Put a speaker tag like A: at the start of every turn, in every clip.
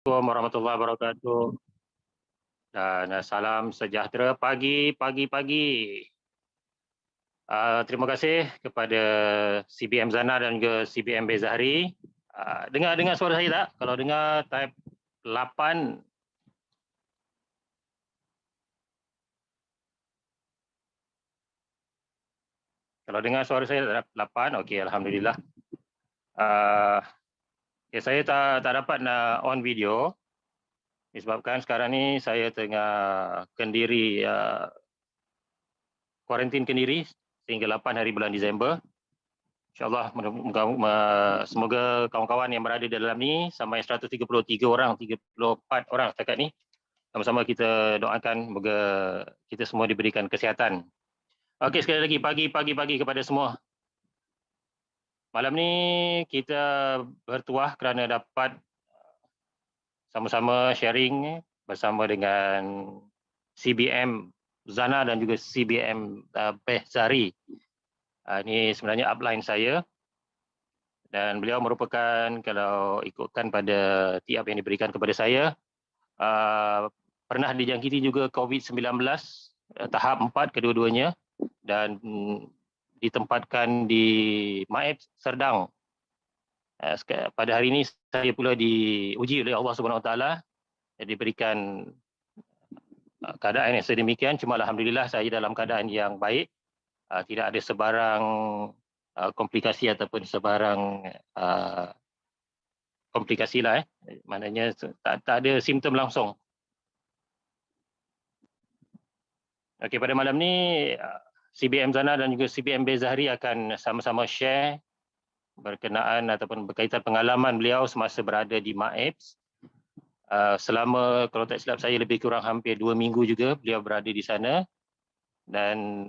A: Assalamualaikum warahmatullahi wabarakatuh dan salam sejahtera pagi. Terima kasih kepada CBM Zana dan juga CBM Bezahri. Dengar suara saya tak? Kalau dengar type 8. Kalau dengar suara saya 8, okey, alhamdulillah. Saya tak dapat nak on video disebabkan sekarang ni saya tengah Kendiri, kuarantin Kendiri sehingga 8 hari bulan Disember. InsyaAllah semoga kawan-kawan yang berada dalam ni sampai 133 orang, 34 orang setakat ni, sama-sama kita doakan moga kita semua diberikan kesihatan. Okey, sekali lagi pagi kepada semua. Malam ni kita bertuah kerana dapat sama-sama sharing bersama dengan CBM Zana dan juga CBM Bezahri. Ini sebenarnya upline saya dan beliau merupakan, kalau ikutkan pada tiap yang diberikan kepada saya, pernah dijangkiti juga COVID-19 tahap 4 kedua-duanya dan ditempatkan di Maib Serdang. Pada hari ini saya pula diuji oleh Allah Subhanahu Wa Taala, diberikan keadaan yang sedemikian. Cuma alhamdulillah saya dalam keadaan yang baik. Tidak ada sebarang komplikasi ataupun sebarang komplikasi lah, maknanya tak ada simptom langsung. Okey, pada malam ni CBM Zana dan juga CBM Bezahri akan sama-sama share berkenaan ataupun berkaitan pengalaman beliau semasa berada di MAEPS. Selama, kalau tak silap saya, lebih kurang hampir 2 minggu juga beliau berada di sana. Dan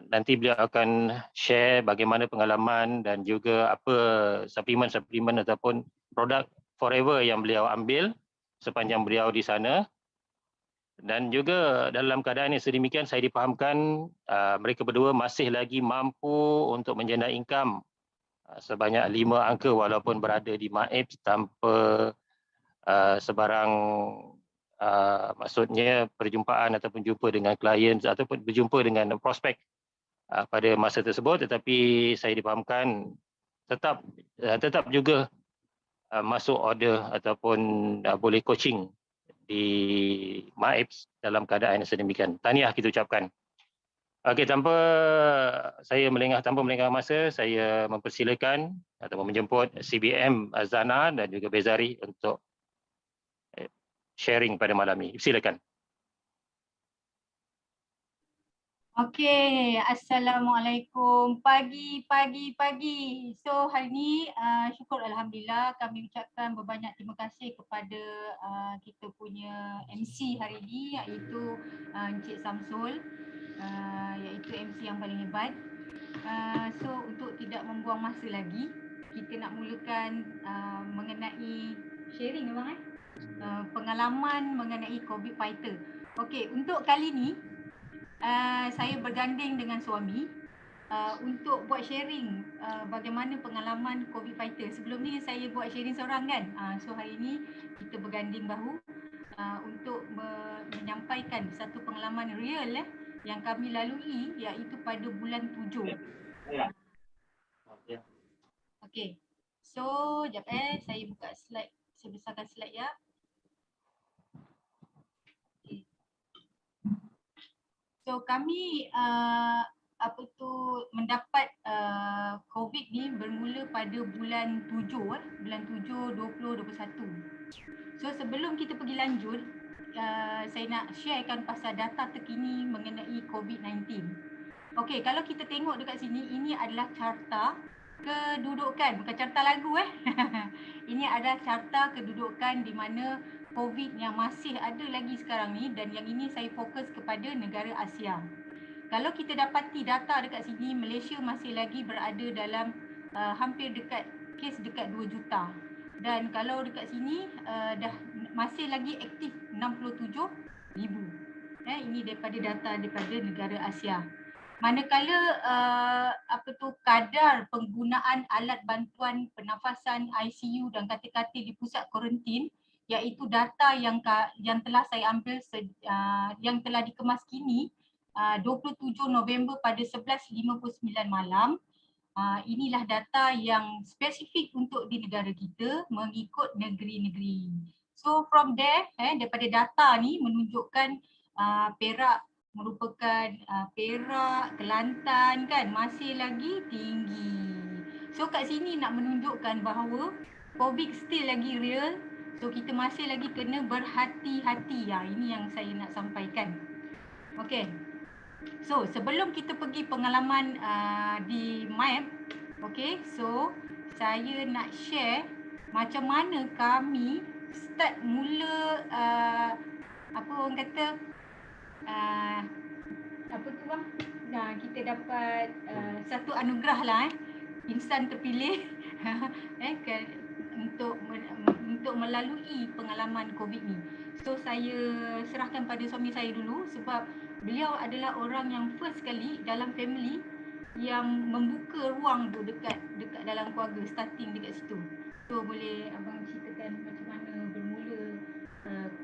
A: nanti beliau akan share bagaimana pengalaman dan juga apa suplemen ataupun produk Forever yang beliau ambil sepanjang beliau di sana. Dan juga dalam keadaan yang sedemikian, saya dipahamkan mereka berdua masih lagi mampu untuk menjana income sebanyak 5 angka walaupun berada di MAEPS tanpa sebarang maksudnya perjumpaan ataupun jumpa dengan klien ataupun berjumpa dengan prospek pada masa tersebut, tetapi saya dipahamkan tetap juga masuk order ataupun boleh coaching di MAEPS dalam keadaan yang sedemikian. Tahniah kita ucapkan. Okey, tanpa melengah masa, saya mempersilakan atau menjemput CBM Zana dan juga Bezahri untuk sharing pada malam ini. Silakan.
B: Okey, Assalamualaikum. Pagi. So hari ni syukur alhamdulillah kami ucapkan berbanyak terima kasih kepada kita punya MC hari ni, iaitu Encik Samsul, iaitu MC yang paling hebat. So untuk tidak membuang masa lagi, kita nak mulakan mengenai sharing memang pengalaman mengenai COVID fighter. Okey, untuk kali ni saya berganding dengan suami untuk buat sharing bagaimana pengalaman COVID fighter. Sebelum ni saya buat sharing seorang kan. So hari ni kita berganding bahu untuk menyampaikan satu pengalaman real yang kami lalui, iaitu pada bulan 7. Okey. So, jap saya buka slide, saya besarkan slide ya. So kami mendapat COVID ni bermula pada bulan 7 bulan 7 2021. So sebelum kita pergi lanjut, saya nak sharekan pasal data terkini mengenai COVID-19. Okey, kalau kita tengok dekat sini, ini adalah carta kedudukan, bukan carta lagu Ini adalah carta kedudukan di mana COVID yang masih ada lagi sekarang ni, dan yang ini saya fokus kepada negara Asia. Kalau kita dapati data dekat sini, Malaysia masih lagi berada dalam hampir kes dekat 2 juta. Dan kalau dekat sini dah masih lagi aktif 67,000. Ini daripada data daripada negara Asia. Manakala kadar penggunaan alat bantuan pernafasan ICU dan katil-katil di pusat kuarantin iaitu data yang telah saya ambil yang telah dikemas kini 27 November pada 11:59 malam. Inilah data yang spesifik untuk di negara kita mengikut negeri-negeri. So from there, daripada data ni menunjukkan Perak merupakan Perak, Kelantan kan masih lagi tinggi. So kat sini nak menunjukkan bahawa COVID still lagi real. So kita masih lagi kena berhati-hati. Ini yang saya nak sampaikan. Okay. So sebelum kita pergi pengalaman di MAP, okay, so saya nak share macam mana kami start mula apa orang kata apa tu bang? Nah, kita dapat satu anugerah lah insan terpilih untuk melalui pengalaman COVID ni. So saya serahkan pada suami saya dulu sebab beliau adalah orang yang first kali dalam family yang membuka ruang tu dekat dalam keluarga, starting dekat situ. So boleh abang ceritakan macam mana bermula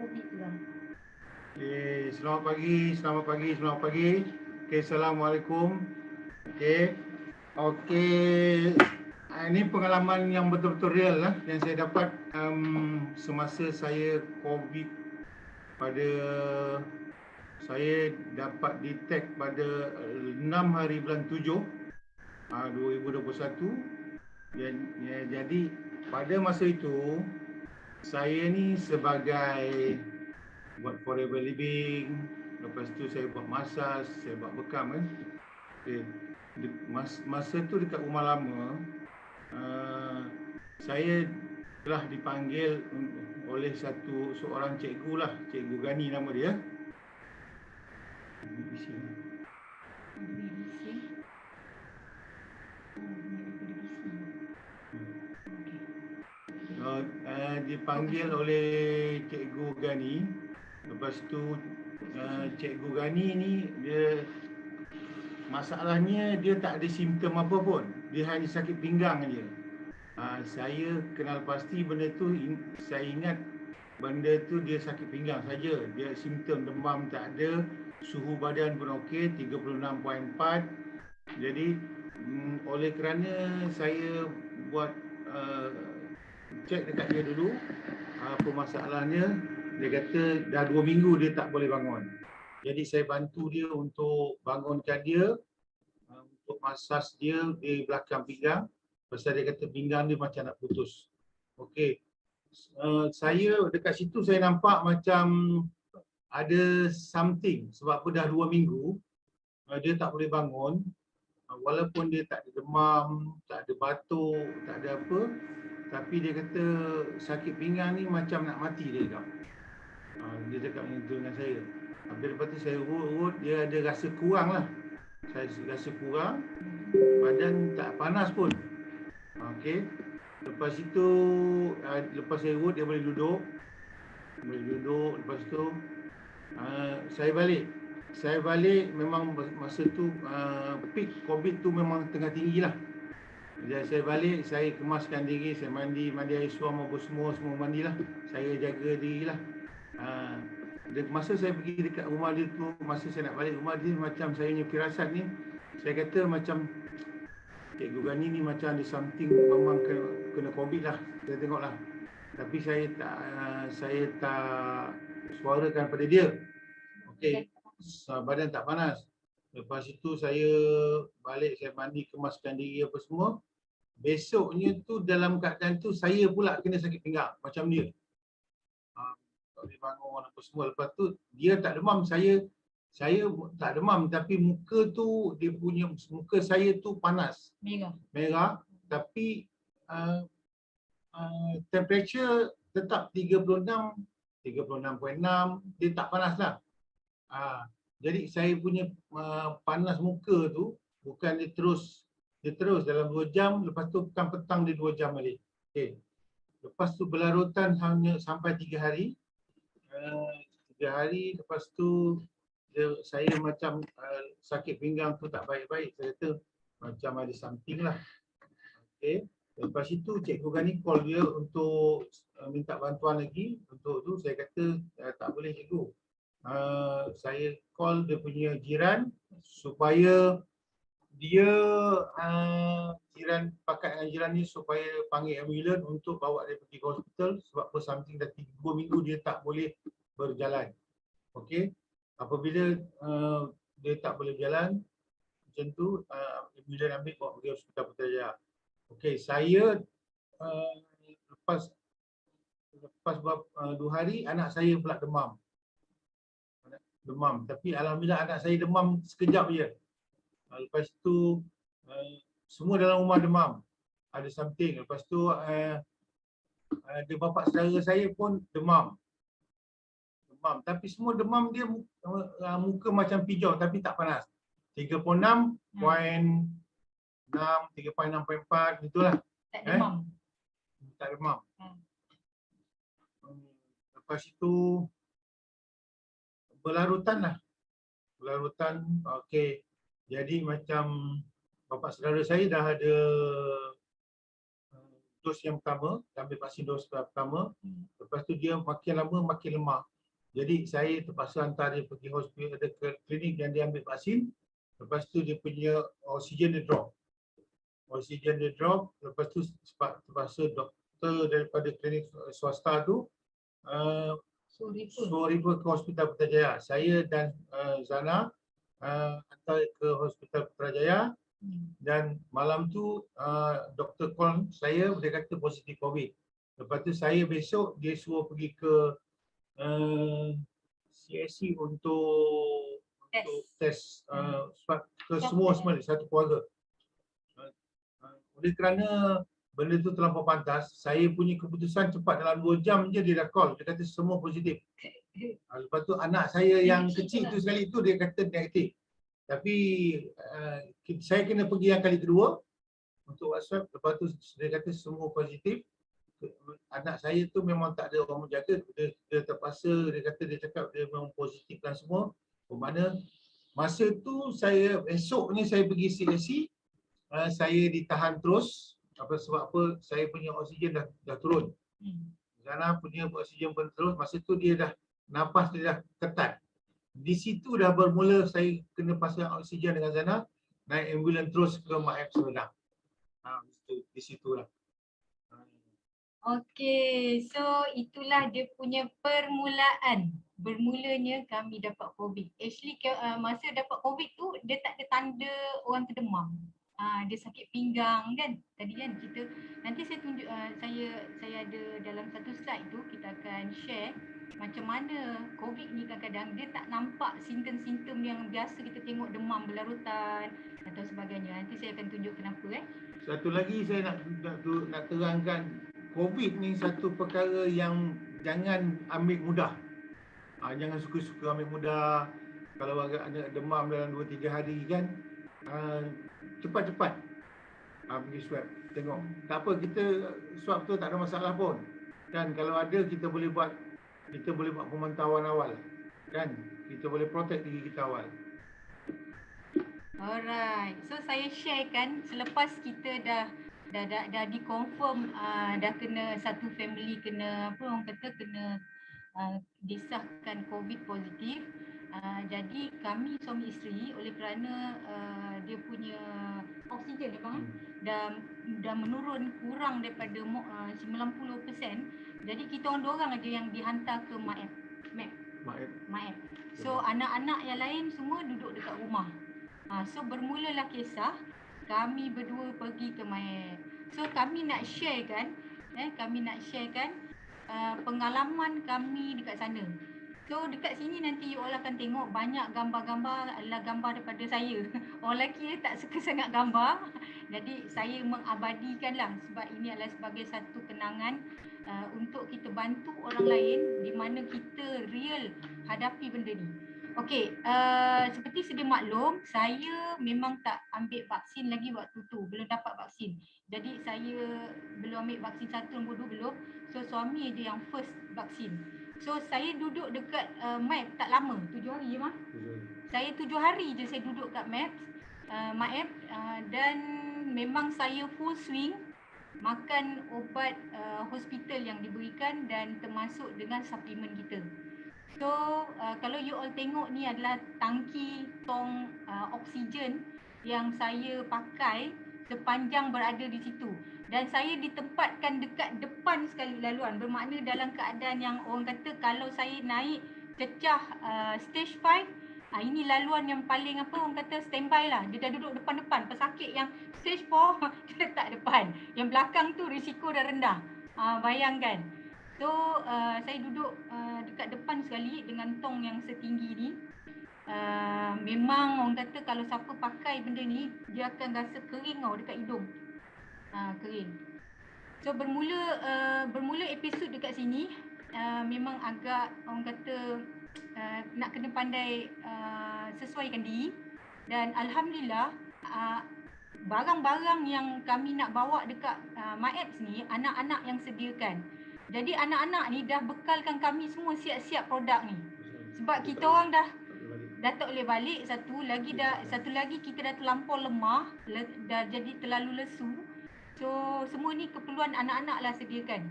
B: COVID tu bang?
C: Okay, selamat pagi. Okay, Assalamualaikum. Okay. Ini pengalaman yang betul-betul real lah yang saya dapat semasa saya COVID saya dapat detect pada 6 hari bulan 7 2021. Jadi pada masa itu saya ni sebagai buat forever living, lepas tu saya buat massage, saya buat bekam kan. Okay. Masa tu dekat rumah lama, saya telah dipanggil oleh seorang cikgu lah, Cikgu Gani nama dia. Dipanggil oleh Cikgu Gani. Lepas tu Cikgu Gani ni masalahnya dia tak ada simptom apa pun. Dia hanya sakit pinggang je. Saya kenal pasti benda tu, saya ingat benda tu dia sakit pinggang saja. Dia simptom demam tak ada, suhu badan pun okey 36.4. Jadi oleh kerana saya buat cek dekat dia dulu apa masalahnya, dia kata dah 2 minggu dia tak boleh bangun. Jadi saya bantu dia untuk bangunkan dia, untuk masas dia di belakang pinggang. Pasal dia kata pinggang dia macam nak putus. Okey. Saya dekat situ saya nampak macam ada something sebab apa dah 2 minggu dia tak boleh bangun. Walaupun dia tak ada demam, tak ada batuk, tak ada apa, tapi dia kata sakit pinggang ni macam nak mati dia cakap. Dia cakap macam tu dengan saya. Habis lepas tu saya urut, dia ada rasa kurang lah. Saya rasa kurang, badan tak panas pun. Okey. Lepas itu, lepas saya urut dia boleh duduk. Lepas tu saya balik memang masa tu peak COVID tu memang tengah tinggi lah. Jadi saya balik, saya kemaskan diri, saya mandi air suam apa semua mandilah. Saya jaga diri lah. Masa saya pergi dekat rumah dia tu, masa saya nak balik rumah dia, macam saya punya firasat ni, saya kata macam Cikgu Gani ni macam ada something memang kena COVID lah. Saya tengok lah. Tapi saya tak suarakan pada dia. Okey, badan tak panas. Lepas itu saya balik, saya mandi, kemaskan diri apa semua. Besoknya tu dalam keadaan tu saya pula kena sakit pinggang macam dia. Tak boleh bangun apa semua. Lepas tu dia tak demam, saya tak demam, tapi muka tu dia punya muka saya tu panas. Merah tapi temperature tetap 36.6, dia tak panas lah. Jadi saya punya panas muka tu bukan dia terus dalam 2 jam, lepas tu petang dia 2 jam balik. Okay. Lepas tu berlarutan hanya sampai 3 hari. 3 hari lepas tu saya macam sakit pinggang tu tak baik-baik. Saya kata macam ada something lah. Okay. Lepas itu Cikgu Gani call dia untuk minta bantuan lagi. Untuk tu saya kata tak boleh cikgu. Saya call dia punya jiran supaya dia jiran pakat dengan jiran ni supaya panggil ambulans untuk bawa dia pergi ke hospital sebab per something dah 2 minggu dia tak boleh berjalan. Okey. Apabila dia tak boleh berjalan macam tu, ambulans ambil bawa pergi Hospital Putrajaya. Okey, saya lepas 2 hari anak saya pula demam. Tapi alhamdulillah anak saya demam sekejap je. Lepas tu semua dalam rumah demam. Ada something. Lepas tu ada bapa saudara saya pun demam. Tapi semua demam dia muka macam pijau tapi tak panas. 36.6, 3.6.4 gitulah.
B: Tak demam.
C: Tak demam. Lepas itu berlarutan lah. Berlarutan, okey. Jadi macam bapa saudara saya dah ada dos yang pertama, ambil vaksin dos pertama. Lepas tu dia makin lama makin lemah. Jadi saya terpaksa hantar dia pergi hospital, ada ke klinik yang dia ambil vaksin. Lepas tu dia punya oksigen dia drop. Lepas tu terpaksa doktor daripada klinik swasta tu suruh refer ke Hospital Putrajaya. Saya dan Zana hantar ke Hospital Putrajaya dan malam tu doktor call saya, dia kata positif COVID. Lepas tu saya besok dia suruh pergi ke CSC untuk test ke semua satu keluarga. Oleh kerana benda tu terlampau pantas, saya punya keputusan cepat dalam 2 jam je dia dah call. Dia kata semua positif. Lepas tu anak saya yang kecil tu sekali tu dia kata negatif. Tapi saya kena pergi yang kali kedua untuk WhatsApp. Lepas tu dia kata semua positif. Anak saya tu memang tak ada orang menjaga. Dia terpaksa, dia kata dia cakap dia memang positifkan semua. Bermakna masa tu esok ni saya pergi CSC. Saya ditahan terus sebab apa, saya punya oksigen dah turun. Zana punya oksigen pun terus. Masa tu dia dah nafas dia dah ketat. Di situ dah bermula saya kena pasang oksigen dengan Zana, naik ambulans terus ke Mak F Semedang. Di situlah.
B: Okey, so itulah dia punya permulaan. Bermulanya kami dapat COVID. Actually masa dapat COVID tu dia tak ada tanda orang terdemam. Dia sakit pinggang kan. Tadi kan kita nanti saya tunjuk saya ada dalam satu slide tu kita akan share macam mana COVID ni kadang-kadang dia tak nampak simptom-simptom yang biasa kita tengok demam berlarutan atau sebagainya. Nanti saya akan tunjuk kenapa
C: Satu lagi saya nak terangkan, COVID ni satu perkara yang jangan ambil mudah. Jangan suka-suka ambil mudah. Kalau ada demam dalam 2-3 hari kan, cepat-cepat pergi swab. Tengok. Tak apa, kita swab tu tak ada masalah pun. Kan kalau ada kita boleh buat pemantauan awal. Kan? Kita boleh protect diri kita awal.
B: Alright. So saya share kan selepas kita dah dikonfirm dah kena satu family kena apa orang kata kena disahkan COVID positif. Jadi kami suami isteri oleh kerana dia punya oksigen dia bang dah menurun kurang daripada 90%. Jadi kita orang aja yang dihantar ke MAF. So anak-anak yang lain semua duduk dekat rumah. So bermulalah kisah kami berdua pergi ke MAF. So kami nak share kan pengalaman kami dekat sana. So dekat sini nanti you all akan tengok banyak gambar-gambar adalah gambar daripada saya. Orang lelaki tak suka sangat gambar. Jadi saya mengabadikanlah sebab ini adalah sebagai satu kenangan untuk kita bantu orang lain di mana kita real hadapi benda ni. Okey, seperti sedia maklum, saya memang tak ambil vaksin lagi waktu tu, belum dapat vaksin. Jadi saya belum ambil vaksin 1 nombor 2 belum. So suami je yang first vaksin. So saya duduk dekat MAP tak lama, 7 hari je mah. Saya 7 hari je saya duduk kat MAP dan memang saya full swing makan ubat hospital yang diberikan dan termasuk dengan suplemen kita. So kalau you all tengok ni adalah tangki tong oksigen yang saya pakai sepanjang berada di situ. Dan saya ditempatkan dekat depan sekali laluan. Bermakna dalam keadaan yang orang kata kalau saya naik cecah stage 5, ini laluan yang paling orang kata standby lah. Dia dah duduk depan-depan. Pesakit yang stage 4 dia letak depan. Yang belakang tu risiko dah rendah. Bayangkan. So saya duduk dekat depan sekali dengan tong yang setinggi ni. Memang orang kata kalau siapa pakai benda ni, dia akan rasa kering dekat hidung. Kering. So bermula episod dekat sini memang agak orang kata nak kena pandai sesuaikan diri. Dan alhamdulillah barang-barang yang kami nak bawa dekat MyApps ni anak-anak yang sediakan. Jadi anak-anak ni dah bekalkan kami semua siap-siap produk ni. Sebab kita orang dah tak boleh balik, satu lagi kita dah terlampau lemah, dah jadi terlalu lesu. So semua ni keperluan anak-anak lah sediakan.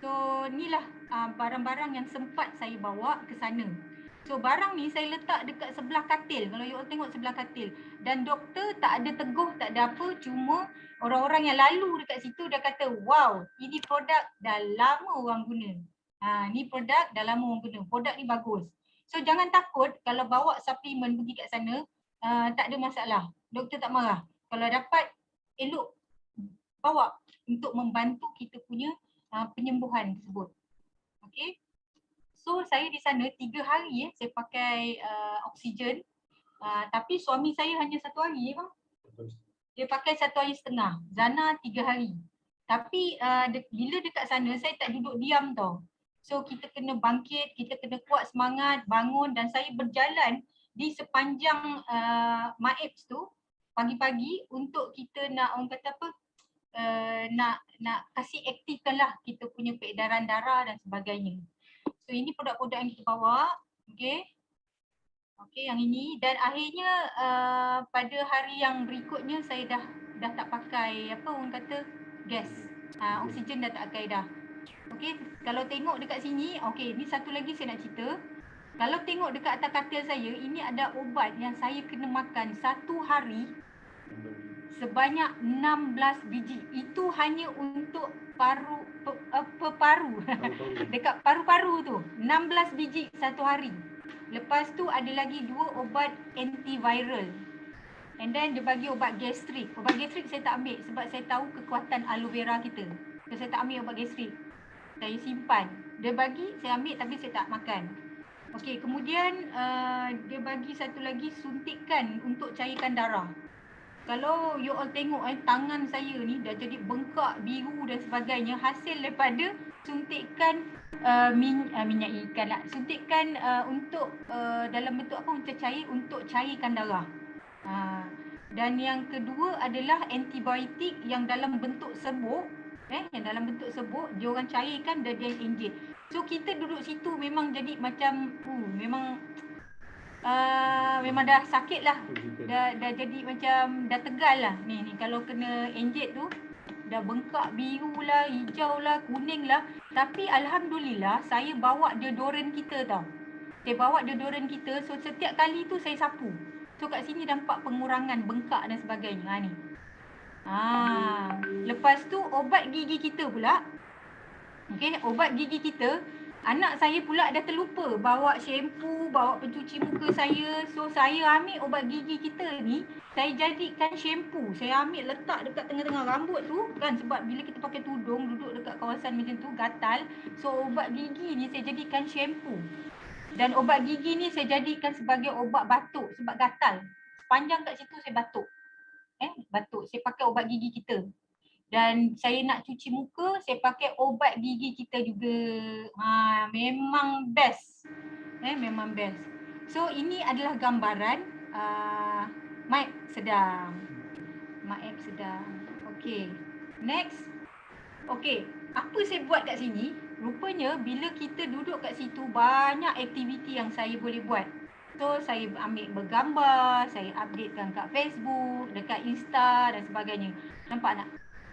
B: So inilah barang-barang yang sempat saya bawa ke sana. So barang ni saya letak dekat sebelah katil. Kalau you all tengok sebelah katil. Dan doktor tak ada teguh, tak ada apa. Cuma orang-orang yang lalu dekat situ dah kata, wow, ini produk dah lama orang guna. Ni produk dah lama orang guna. Produk ni bagus. So jangan takut kalau bawa suplemen pergi kat sana, tak ada masalah. Doktor tak marah. Kalau dapat, elok bawa untuk membantu kita punya penyembuhan tersebut. Okay. So saya di sana 3 hari saya pakai oksigen. Tapi suami saya hanya 1 hari bang. Dia pakai 1 hari setengah. Zana 3 hari. Tapi bila dekat sana saya tak duduk diam tau. So kita kena bangkit, kita kena kuat semangat, bangun, dan saya berjalan di sepanjang MyApps tu pagi-pagi untuk kita nak orang kata apa, nak kasih aktifkan lah kita punya peredaran darah dan sebagainya. So ini produk-produk yang kita bawa, okay, yang ini. Dan akhirnya pada hari yang berikutnya saya dah tak pakai apa orang kata gas, oksigen dah tak pakai dah. Okay, kalau tengok dekat sini, okay, ni satu lagi saya nak cerita. Kalau tengok dekat atas katil saya, ini ada ubat yang saya kena makan 1 hari sebanyak 16 biji. Itu hanya untuk paru. Dekat paru-paru tu 16 biji 1 hari. Lepas tu ada lagi 2 ubat antiviral. And then dia bagi ubat gastrik. Ubat gastrik saya tak ambil sebab saya tahu kekuatan aloe vera kita. So saya tak ambil ubat gastrik. Saya simpan. Dia bagi, saya ambil tapi saya tak makan. Okey, kemudian dia bagi satu lagi suntikan untuk cairkan darah. Kalau you all tengok tangan saya ni dah jadi bengkak, biru dan sebagainya, hasil daripada suntikan minyak ikan lah. Suntikan untuk dalam bentuk apa, untuk cair, untuk cairkan darah. Dan yang kedua adalah antibiotik yang dalam bentuk serbuk. Yang dalam bentuk serbuk, dia orang cairkan dan dia injek. So kita duduk situ memang jadi macam memang dah sakit lah. Dah jadi macam dah tegal lah. Ni kalau kena injek tu dah bengkak, biru lah, hijau lah, kuning lah. Tapi alhamdulillah saya bawa deodoran kita tau. Saya bawa deodoran kita, so setiap kali tu saya sapu. So kat sini nampak pengurangan bengkak dan sebagainya. Ni. Lepas tu obat gigi kita pula. Okey, obat gigi kita, anak saya pula dah terlupa bawa shampoo, bawa pencuci muka saya. So saya ambil obat gigi kita ni, saya jadikan shampoo. Saya ambil letak dekat tengah-tengah rambut tu kan, sebab bila kita pakai tudung duduk dekat kawasan macam tu gatal. So obat gigi ni saya jadikan shampoo. Dan obat gigi ni saya jadikan sebagai obat batuk sebab gatal. Sepanjang kat situ saya batuk. Batuk. Saya pakai obat gigi kita. Dan saya nak cuci muka, saya pakai obat gigi kita juga. Memang best. Memang best. So ini adalah gambaran MyApps sedang. MyApps sedang. Okay. Next. Okay. Apa saya buat kat sini? Rupanya bila kita duduk kat situ, banyak aktiviti yang saya boleh buat. So saya ambil bergambar, saya updatekan kat Facebook, dekat Insta dan sebagainya. Nampak tak?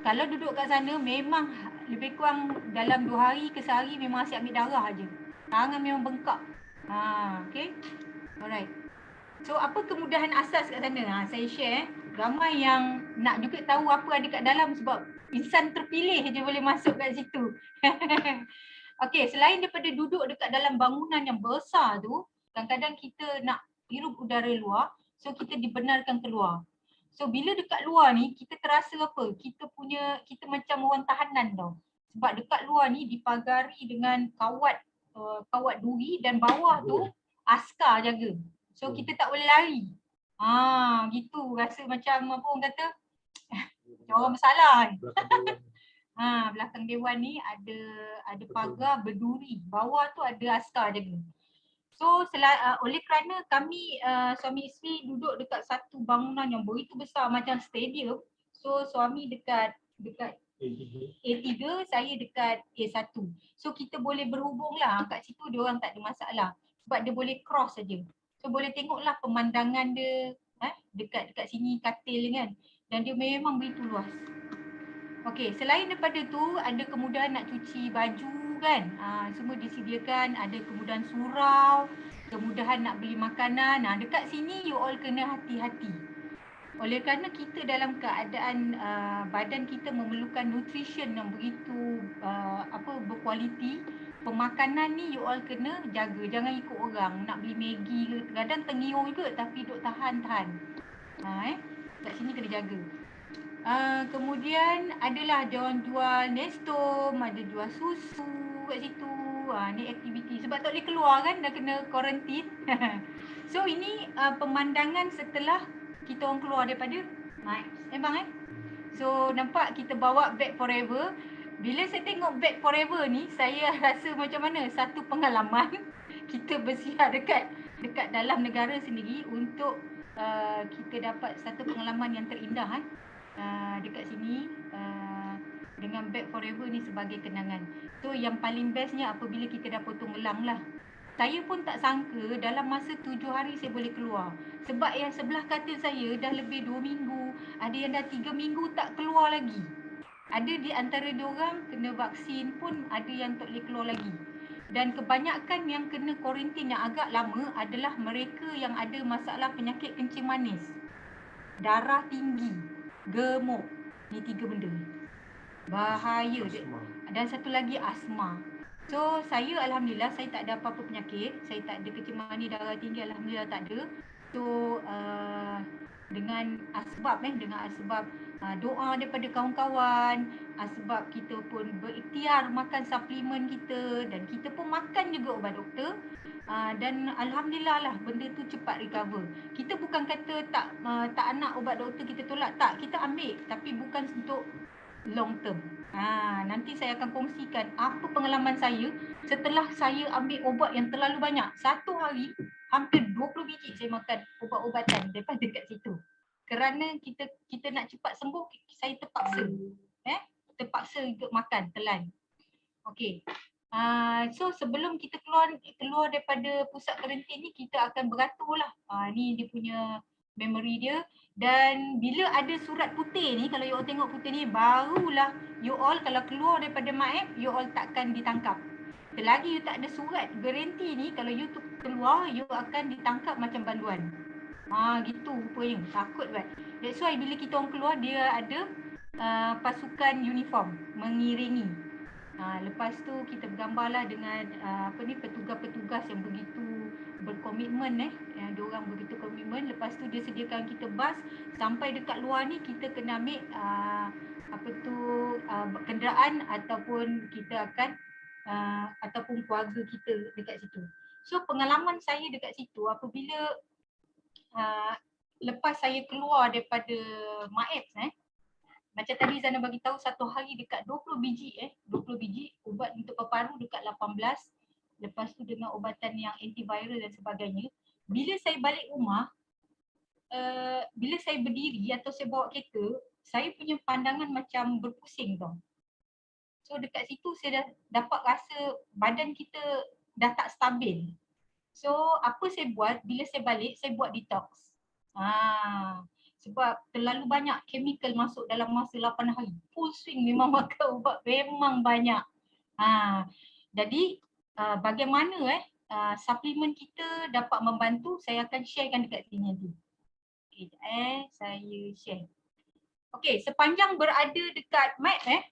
B: kalau duduk kat sana memang lebih kurang dalam 2 hari ke sehari memang asyik ambil darah aje. Tangan memang bengkak. Okay. Alright. So apa kemudahan asas kat sana? Saya share. Ramai yang nak juga tahu apa ada kat dalam sebab insan terpilih je boleh masuk kat situ. Okay, selain daripada duduk dekat dalam bangunan yang besar tu, kadang-kadang kita nak hirup udara luar, so kita dibenarkan keluar. So bila dekat luar ni, kita terasa apa? Kita macam orang tahanan tau. Sebab dekat luar ni dipagari dengan kawat duri dan bawah tu askar jaga. So kita tak boleh lari. Gitu rasa macam apa orang kata orang bersalah kan. Belakang dewan ni ada pagar berduri, bawah tu ada askar jaga. So oleh kerana kami suami isteri duduk dekat satu bangunan yang begitu besar macam stadium, so suami dekat A3, saya dekat A1. So kita boleh berhubung lah kat situ, dia orang tak ada masalah sebab dia boleh cross saja. So boleh tengoklah pemandangan dia dekat sini katil kan, dan dia memang begitu luas. Okey, selain daripada tu ada kemudahan nak cuci baju kan. Semua disediakan, ada kemudahan surau, kemudahan nak beli makanan. Dekat sini you all kena hati-hati. Oleh kerana kita dalam keadaan badan kita memerlukan nutrition yang begitu berkualiti, pemakanan ni you all kena jaga, jangan ikut orang. Nak beli Maggi ke, kadang tengiung juga tapi duk tahan. Kat sini kena jaga. Kemudian adalah dia orang jual Nestum, ada jual susu kat situ. Ni aktiviti sebab tak boleh keluar kan, dah kena kuarantin. So ini pemandangan setelah kita orang keluar daripada Sembang So nampak kita bawa Back Forever. Bila saya tengok Back Forever ni, saya rasa macam mana satu pengalaman kita bersiar dekat dalam negara sendiri untuk kita dapat satu pengalaman yang terindah dekat sini dengan Back Forever ni sebagai kenangan. So yang paling bestnya apabila kita dah potong gelang lah. Saya pun tak sangka dalam masa 7 hari saya boleh keluar. Sebab yang sebelah katil saya dah lebih 2 minggu, ada yang dah 3 minggu tak keluar lagi. Ada di antara diorang kena vaksin pun ada yang tak boleh keluar lagi. Dan kebanyakan yang kena kuarantin yang agak lama adalah mereka yang ada masalah penyakit kencing manis, darah tinggi, gemuk. Ni 3 benda bahaya dia. Dan satu lagi asma. So saya alhamdulillah saya tak ada apa-apa penyakit. Saya tak ada kencing manis, darah tinggi, alhamdulillah tak ada. So dengan asbab doa daripada kawan-kawan, sebab kita pun berikhtiar makan suplemen kita dan kita pun makan juga ubat doktor. Dan alhamdulillah lah benda tu cepat recover. Kita bukan kata tak nak ubat doktor kita tolak, tak, kita ambil tapi bukan untuk long term. Nanti saya akan kongsikan apa pengalaman saya setelah saya ambil ubat yang terlalu banyak. Satu hari hampir 20 biji saya makan ubat-ubatan daripada dekat situ. Kerana kita nak cepat sembuh, saya terpaksa untuk makan telan. Okey. So sebelum kita keluar daripada pusat karantin ni, kita akan beratur lah. Ni dia punya memory dia. Dan bila ada surat putih ni, kalau you all tengok putih ni, barulah you all kalau keluar daripada MAEP, you all takkan ditangkap. Selagi you tak ada surat garanti ni, kalau you keluar, you akan ditangkap macam banduan. Gitu rupanya, takut kan. That's why bila kita orang keluar, dia ada pasukan uniform mengiringi. Lepas tu kita bergambarlah dengan petugas-petugas yang begitu berkomitmen yang diorang begitu komitmen. Lepas tu dia sediakan kita bas sampai dekat luar ni, kita kena ambil kenderaan ataupun kita akan ataupun keluarga kita dekat situ. So pengalaman saya dekat situ apabila lepas saya keluar daripada MAEPS macam tadi Zana bagi tahu satu hari dekat 20 biji ubat untuk paru dekat 18. Lepas tu dengan ubatan yang antiviral dan sebagainya. Bila saya balik rumah, bila saya berdiri atau saya bawa kereta, saya punya pandangan macam berpusing tau. So dekat situ saya dah dapat rasa badan kita dah tak stabil. So apa saya buat bila saya balik, saya buat detox. sebab terlalu banyak chemical masuk dalam masa 8 hari. Full swing memang makan ubat memang banyak. Jadi bagaimana suplemen kita dapat membantu, saya akan sharekan dekat sini nanti. Okay, saya share. Okay, sepanjang berada dekat MAP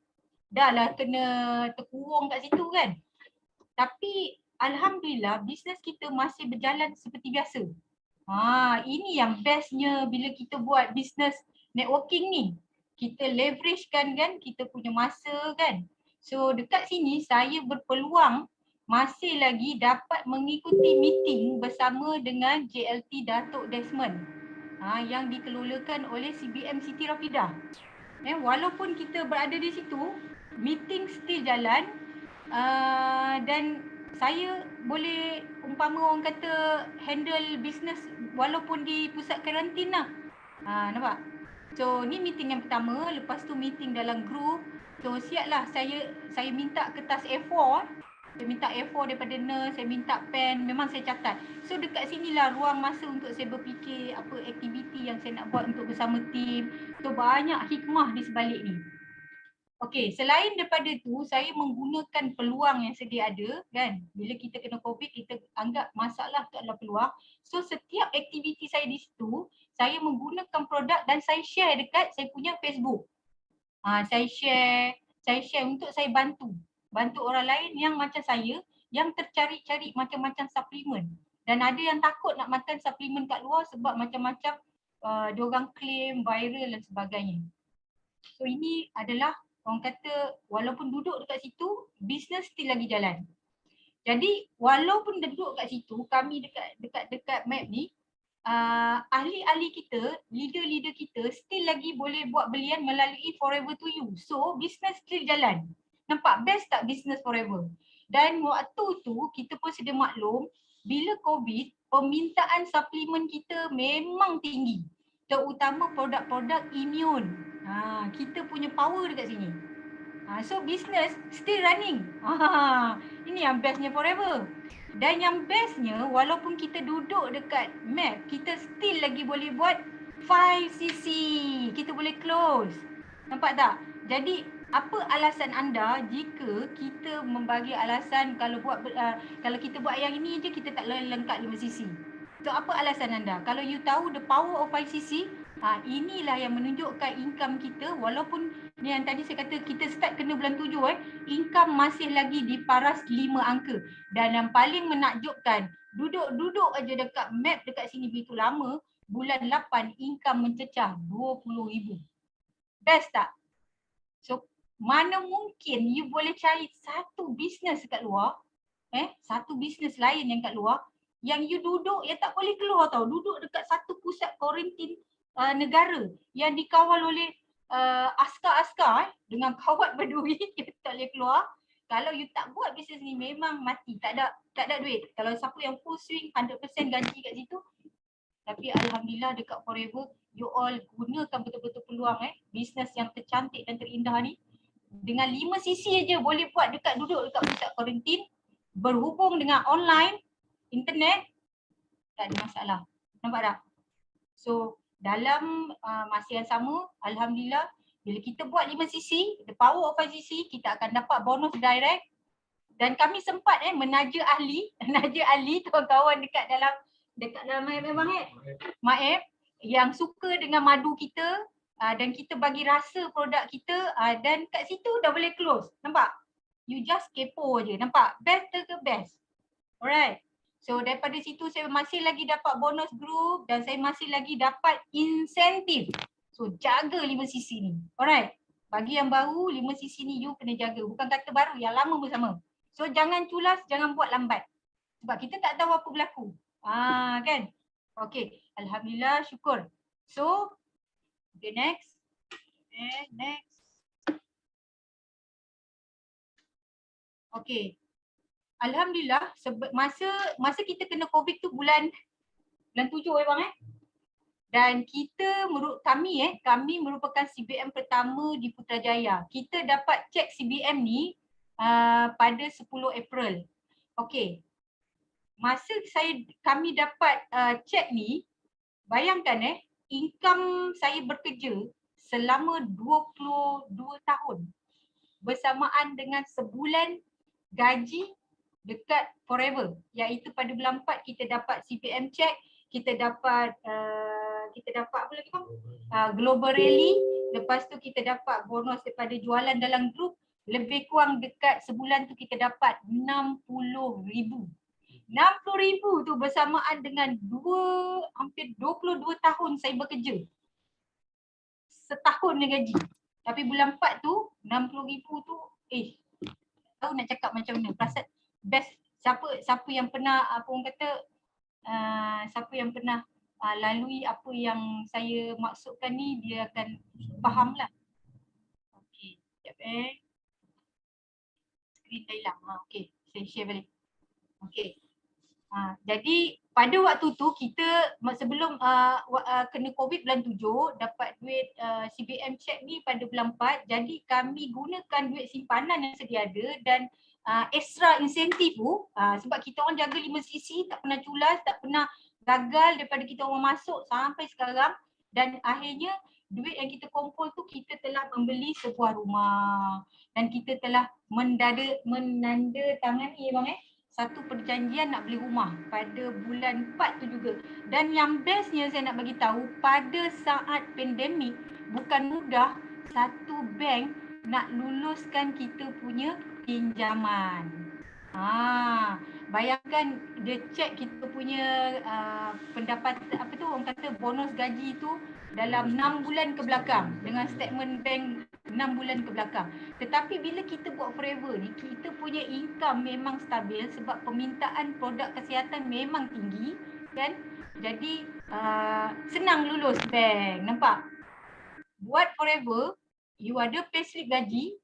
B: dah lah kena terkurung kat situ kan. Tapi alhamdulillah bisnes kita masih berjalan seperti biasa. Ini yang bestnya bila kita buat bisnes networking ni. Kita leverage kan kita punya masa kan. So dekat sini saya berpeluang masih lagi dapat mengikuti meeting bersama dengan JLT Datuk Desmond yang dikelolakan oleh CBM Siti Rafidah. Walaupun kita berada di situ, meeting still jalan dan saya boleh umpama orang kata handle business walaupun di pusat karantin lah. Nampak? So ni meeting yang pertama, lepas tu meeting dalam group. So siaplah saya minta kertas A4. Saya minta A4 daripada nurse, saya minta pen, memang saya catat. So dekat sinilah ruang masa untuk saya berfikir apa aktiviti yang saya nak buat untuk bersama tim. So banyak hikmah di sebalik ni. Okey, selain daripada tu, saya menggunakan peluang yang sedia ada kan. Bila kita kena COVID, kita anggap masalah tu adalah peluang. So setiap aktiviti saya di situ, saya menggunakan produk dan saya share dekat saya punya Facebook. Saya share untuk saya bantu orang lain yang macam saya yang tercari-cari macam-macam suplemen. Dan ada yang takut nak makan suplemen kat luar sebab macam-macam diorang claim viral dan sebagainya. So ini adalah orang kata walaupun duduk dekat situ, bisnes still lagi jalan. Jadi walaupun duduk kat situ, kami dekat MAP ni, ahli-ahli kita, leader-leader kita still lagi boleh buat belian melalui Forever to You. So bisnes still jalan. Nampak best tak bisnes forever? Dan waktu tu kita pun sedia maklum, bila COVID, permintaan suplemen kita memang tinggi. Terutama produk-produk imun. Kita punya power dekat sini. So business still running. Ini yang bestnya forever. Dan yang bestnya walaupun kita duduk dekat MAP, kita still lagi boleh buat 5cc. Kita boleh close. Nampak tak? Jadi apa alasan anda jika kita membagi alasan kalau kita buat yang ini je kita tak lengkap 5cc? So apa alasan anda? Kalau you tahu the power of 5cc, inilah yang menunjukkan income kita walaupun ni yang tadi saya kata kita start kena bulan 7 income masih lagi di paras 5 angka. Dan yang paling menakjubkan, duduk aja dekat MAP dekat sini begitu lama, bulan 8 income mencecah 20,000. Best tak? So mana mungkin you boleh cari satu bisnes kat luar, satu bisnes lain yang kat luar yang you duduk yang tak boleh keluar tau, duduk dekat satu pusat kuarantin negara yang dikawal oleh askar-askar dengan kawat berduri, kita tak boleh keluar. Kalau you tak buat bisnes ni memang mati, tak ada duit. Kalau siapa yang full swing 100% gaji kat situ. Tapi alhamdulillah dekat Forever you all gunakan betul-betul peluang bisnes yang tercantik dan terindah ni. Dengan 5cc aja boleh buat duduk dekat pusat kuarantin, berhubung dengan online, internet, tak ada masalah. Nampak tak? So dalam masa yang sama, alhamdulillah bila kita buat 5cc, the power of 5cc, kita akan dapat bonus direct. Dan kami sempat menaja ahli kawan-kawan dekat dalam MAP yang suka dengan madu kita. Dan kita bagi rasa produk kita dan kat situ dah boleh close. Nampak? You just kepo je. Nampak? Best ke best? Alright. So daripada situ saya masih lagi dapat bonus group dan saya masih lagi dapat insentif. So jaga 5cc ni. Alright. Bagi yang baru 5cc ni you kena jaga. Bukan kata baru, yang lama pun sama. So jangan culas, jangan buat lambat. Sebab kita tak tahu apa berlaku. Kan? Okay. Alhamdulillah, syukur. So okay, next. Okay. Alhamdulillah, masa kita kena COVID tu bulan 7 bang Dan kami merupakan CBM pertama di Putrajaya. Kita dapat cek CBM ni pada 10 April. Okay. Masa kami dapat cek ni, bayangkan income saya bekerja selama 22 tahun bersamaan dengan sebulan gaji dekat forever, iaitu pada bulan 4 kita dapat CPM check, kita dapat apa lagi bang? Global Rally, lepas tu kita dapat bonus daripada jualan dalam grup, lebih kurang dekat sebulan tu kita dapat 60,000. 60,000 tu bersamaan dengan hampir 22 tahun saya bekerja. Setahun je gaji. Tapi bulan 4 tu 60,000 tu tahu nak cakap macam mana. Perasaan best. Siapa yang pernah apa orang kata siapa yang pernah lalui apa yang saya maksudkan ni, dia akan faham lah. Okey, sekejap screen dah hilang. Okey, saya share balik. Okey. Jadi pada waktu tu kita sebelum kena COVID bulan 7 dapat duit CBM check ni pada bulan 4. Jadi kami gunakan duit simpanan yang sedia ada dan extra insentif tu sebab kita orang jaga 5 sisi, tak pernah culas, tak pernah gagal daripada kita orang masuk sampai sekarang, dan akhirnya duit yang kita kumpul tu kita telah membeli sebuah rumah dan kita telah menandatangani satu perjanjian nak beli rumah pada bulan 4 tu juga. Dan yang bestnya saya nak bagi tahu, pada saat pandemik bukan mudah satu bank nak luluskan kita punya pinjaman. Bayangkan dia check kita punya pendapatan, apa tu orang kata bonus gaji tu dalam 6 bulan ke belakang dengan statement bank 6 bulan ke belakang. Tetapi bila kita buat forever ni, kita punya income memang stabil sebab permintaan produk kesihatan memang tinggi kan. Jadi senang lulus bank, nampak? Buat forever, you ada payslip gaji,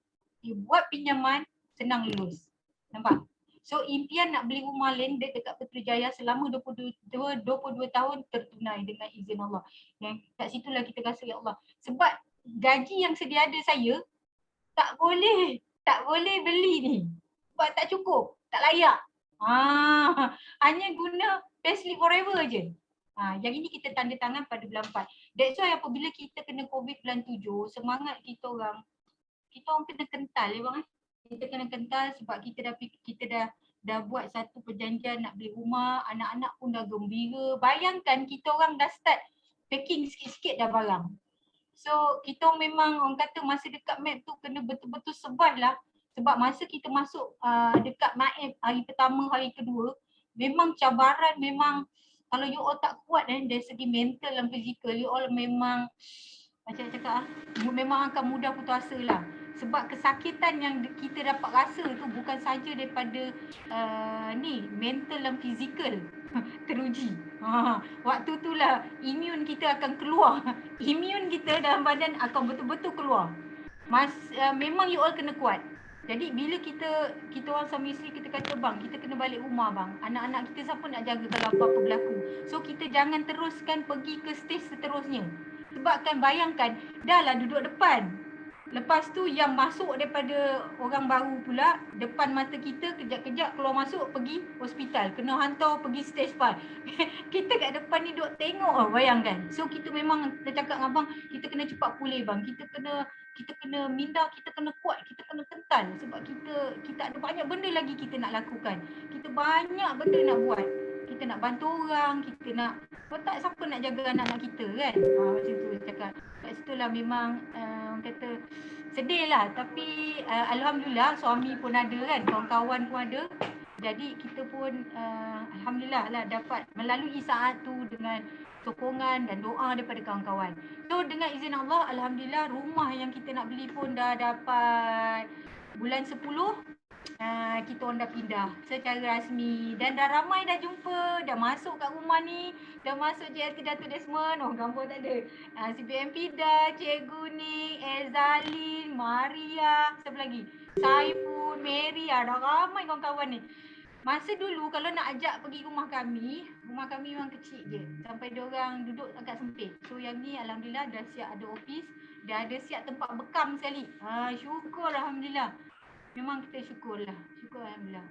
B: you buat pinjaman, senang lulus. Nampak? So impian nak beli rumah landed dekat Putrajaya selama 22 tahun tertunai dengan izin Allah. Yang kat situlah kita rasa ya Allah. Sebab gaji yang sedia ada saya tak boleh beli ni. Sebab tak cukup, tak layak. Hanya guna payslip forever je. Yang ini kita tanda tangan pada bulan 4. That's why apabila kita kena COVID bulan 7, semangat kita orang kena kental ya bang. Kita kena kental sebab kita dah buat satu perjanjian nak beli rumah, anak-anak pun dah gembira. Bayangkan kita orang dah start packing sikit-sikit dah barang. So kita memang orang kata masa dekat map tu kena betul-betul sebar lah. Sebab masa kita masuk dekat map hari pertama, hari kedua, memang cabaran, memang kalau you all tak kuat dari segi mental dan fizikal, you all memang macam cakap memang akan mudah putus asa lah. Sebab kesakitan yang kita dapat rasa tu bukan saja daripada mental dan fizikal teruji. Waktu itulah imun kita akan keluar. Imun kita dalam badan akan betul-betul keluar. Memang you all kena kuat. Jadi bila kita orang suami isteri kita kata bang, kita kena balik rumah bang. Anak-anak kita siapa nak jaga kalau apa-apa berlaku. So kita jangan teruskan pergi ke stage seterusnya. Sebab kan bayangkan dah lah duduk depan. Lepas tu yang masuk daripada orang baru pula depan mata kita, kejap-kejap keluar masuk pergi hospital, kena hantar pergi stage 5. Kita kat depan ni duk tengok bayangkan. So kita memang kita cakap dengan abang, kita kena cepat pulih bang. Kita kena minda, kita kena kuat, kita kena kental sebab kita ada banyak benda lagi kita nak lakukan. Kita banyak benda nak buat. Kita nak bantu orang, kita nak tak siapa nak jaga anak-anak kita kan. Macam tu cakap. Kat situ lah memang orang kata sedih lah, tapi alhamdulillah suami pun ada kan, kawan-kawan pun ada. Jadi kita pun alhamdulillah lah dapat melalui saat tu dengan sokongan dan doa daripada kawan-kawan. So dengan izin Allah, alhamdulillah rumah yang kita nak beli pun dah dapat bulan 10. Kita orang dah pindah secara rasmi dan dah ramai dah jumpa, dah masuk kat rumah ni, dah masuk JLT Datuk Desmond, gambar tak ada. CBM Pida, Cikgu Nik, Ezalin, Maria, siapa lagi? Saiful, Mary, dah ramai kawan-kawan ni. Masa dulu kalau nak ajak pergi rumah kami memang kecil je. Sampai diorang duduk agak sempit. So yang ni alhamdulillah dah siap ada office, dah ada siap tempat bekam sekali. Syukur alhamdulillah. Memang kita syukur alhamdulillah.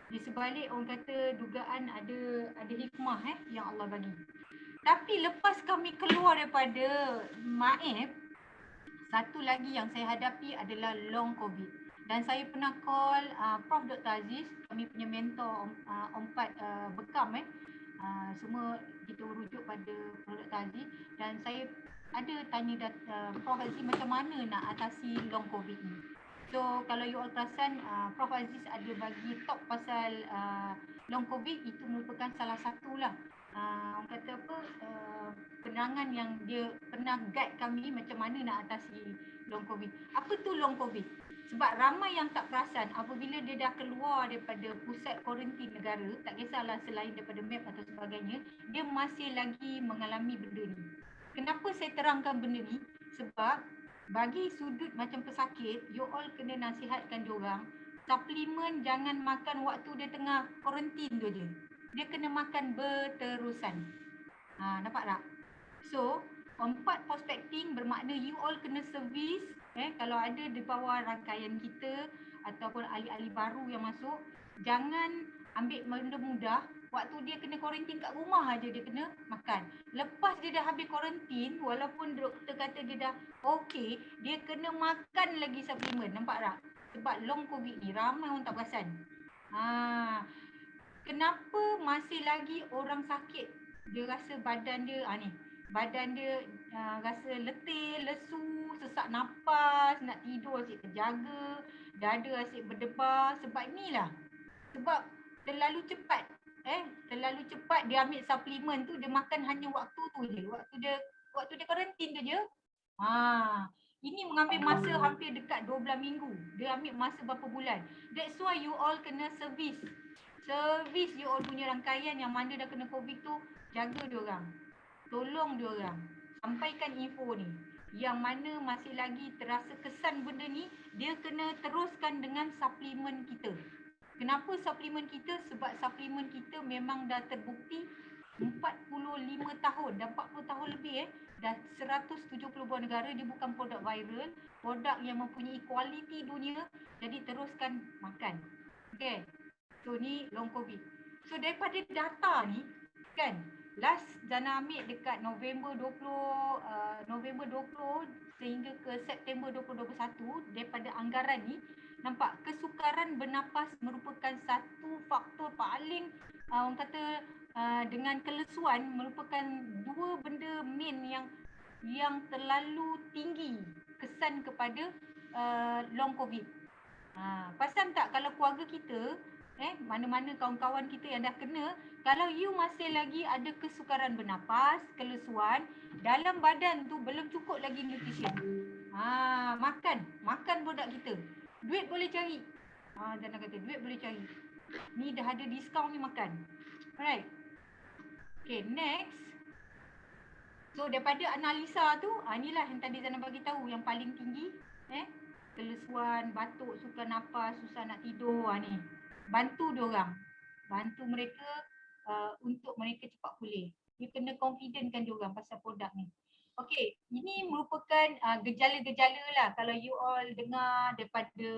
B: Di sebalik orang kata dugaan ada hikmah yang Allah bagi. Tapi lepas kami keluar daripada MAEP, satu lagi yang saya hadapi adalah long COVID. Dan saya pernah call Prof. Dr. Aziz, kami punya mentor Ompat Bekam semua kita rujuk pada Prof. Dr. Aziz, dan saya ada tanya Prof. Aziz macam mana nak atasi long COVID ni. So kalau you all perasan, Prof. Aziz ada bagi talk pasal long COVID, itu merupakan salah satulah orang kata apa, penerangan yang dia pernah guide kami macam mana nak atasi long COVID. Apa tu long COVID? Sebab ramai yang tak perasan apabila dia dah keluar daripada pusat kuarantin negara, tak kisahlah selain daripada map atau sebagainya, dia masih lagi mengalami benda ni. Kenapa saya terangkan benda ni? Sebab bagi sudut macam pesakit, you all kena nasihatkan diorang, suplemen jangan makan waktu dia tengah kuarantin tu je. Dia kena makan berterusan. Nampak tak? So, 4 prospecting bermakna you all kena servis kalau ada di bawah rangkaian kita ataupun ahli-ahli baru yang masuk, jangan ambil benda mudah. Waktu dia kena kuarantin kat rumah aja dia kena makan. Lepas dia dah habis kuarantin, walaupun doktor kata dia dah okey, dia kena makan lagi suplemen. Nampak tak? Sebab long COVID ni ramai orang tak perasan. Kenapa masih lagi orang sakit, dia rasa badan dia badan dia rasa letih, lesu, sesak nafas, nak tidur asyik terjaga, dada asyik berdebar. Sebab inilah, sebab terlalu cepat dia ambil suplemen tu, dia makan hanya waktu tu je, waktu dia kuarantin tu je. Ini mengambil masa hampir dekat 12 minggu. Dia ambil masa berapa bulan. That's why you all kena servis you all punya rangkaian yang mana dah kena COVID tu, jaga diorang, tolong diorang, sampaikan info ni. Yang mana masih lagi terasa kesan benda ni, dia kena teruskan dengan suplemen kita. Kenapa suplemen kita? Sebab suplemen kita memang dah terbukti 45 tahun, dah 40 tahun lebih dah 170 buah negara. Dia bukan produk viral, produk yang mempunyai kualiti dunia. Jadi teruskan makan. Okay. So ni long COVID. So daripada data ni kan, last Zana ambil dekat November 20 sehingga ke September 2021, daripada anggaran ni nampak kesukaran bernafas merupakan satu faktor paling orang kata dengan kelesuan, merupakan dua benda main yang terlalu tinggi kesan kepada long COVID. Perasan tak kalau keluarga kita, mana-mana kawan-kawan kita yang dah kena, kalau you masih lagi ada kesukaran bernafas, kelesuan, dalam badan tu belum cukup lagi nutrition. Makan produk kita. Duit boleh cari. Jangan kata duit boleh cari. Ni dah ada diskaun ni, makan. Alright. Okay, next. So daripada analisa tu, inilah yang tadi Zana bagi tahu yang paling tinggi, kelesuan, batuk, sukar nafas, susah nak tidur ni. Bantu diorang. Bantu mereka untuk mereka cepat pulih. You kena confidentkan diorang pasal produk ni. Okey, ini merupakan gejala-gejala lah kalau you all dengar daripada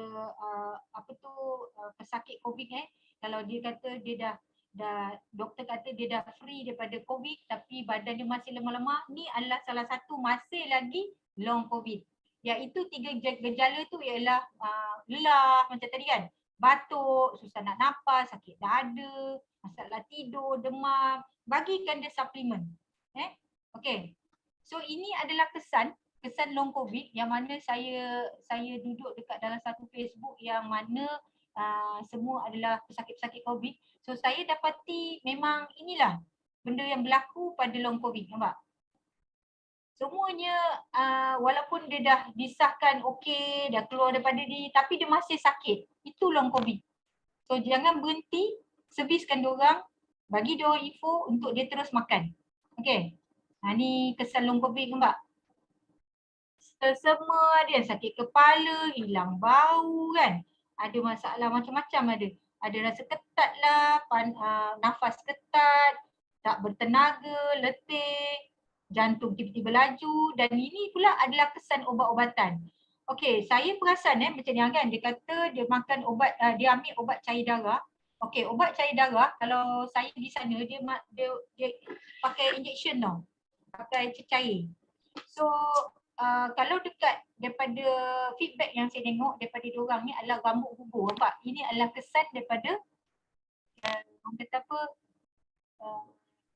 B: pesakit COVID kalau dia kata dia dah doktor kata dia dah free daripada COVID tapi badan dia masih lemah-lemah, ni adalah salah satu masih lagi long COVID. Iaitu 3 gejala tu ialah lelah macam tadi kan, batuk, susah nak nafas, sakit dada, masalah tidur, demam. Bagikan dia suplemen. Okey. So ini adalah kesan long COVID yang mana saya duduk dekat dalam satu Facebook yang mana semua adalah pesakit-pesakit COVID. So saya dapati memang inilah benda yang berlaku pada long COVID, nampak? Semuanya walaupun dia dah disahkan okey, dah keluar daripada dia, tapi dia masih sakit. Itu long COVID. So jangan berhenti, serviskan diorang, bagi diorang info untuk dia terus makan. Okey. Ni kesan long COVID, nampak? Semua ada, sakit kepala, hilang bau kan. Ada masalah macam-macam ada. Ada rasa ketat lah, nafas ketat, tak bertenaga, letih, jantung tiba-tiba laju, dan ini pula adalah kesan obat-obatan. Okey, saya perasan macam ni kan, dia kata dia makan ubat, dia ambil ubat cair darah. Okey, ubat cair darah kalau saya di sana dia pakai injection tau. Pakai cecair. So kalau dekat daripada feedback yang saya tengok daripada diorang ni adalah rambut gugur. Nampak? Ini adalah kesan daripada orang kata apa,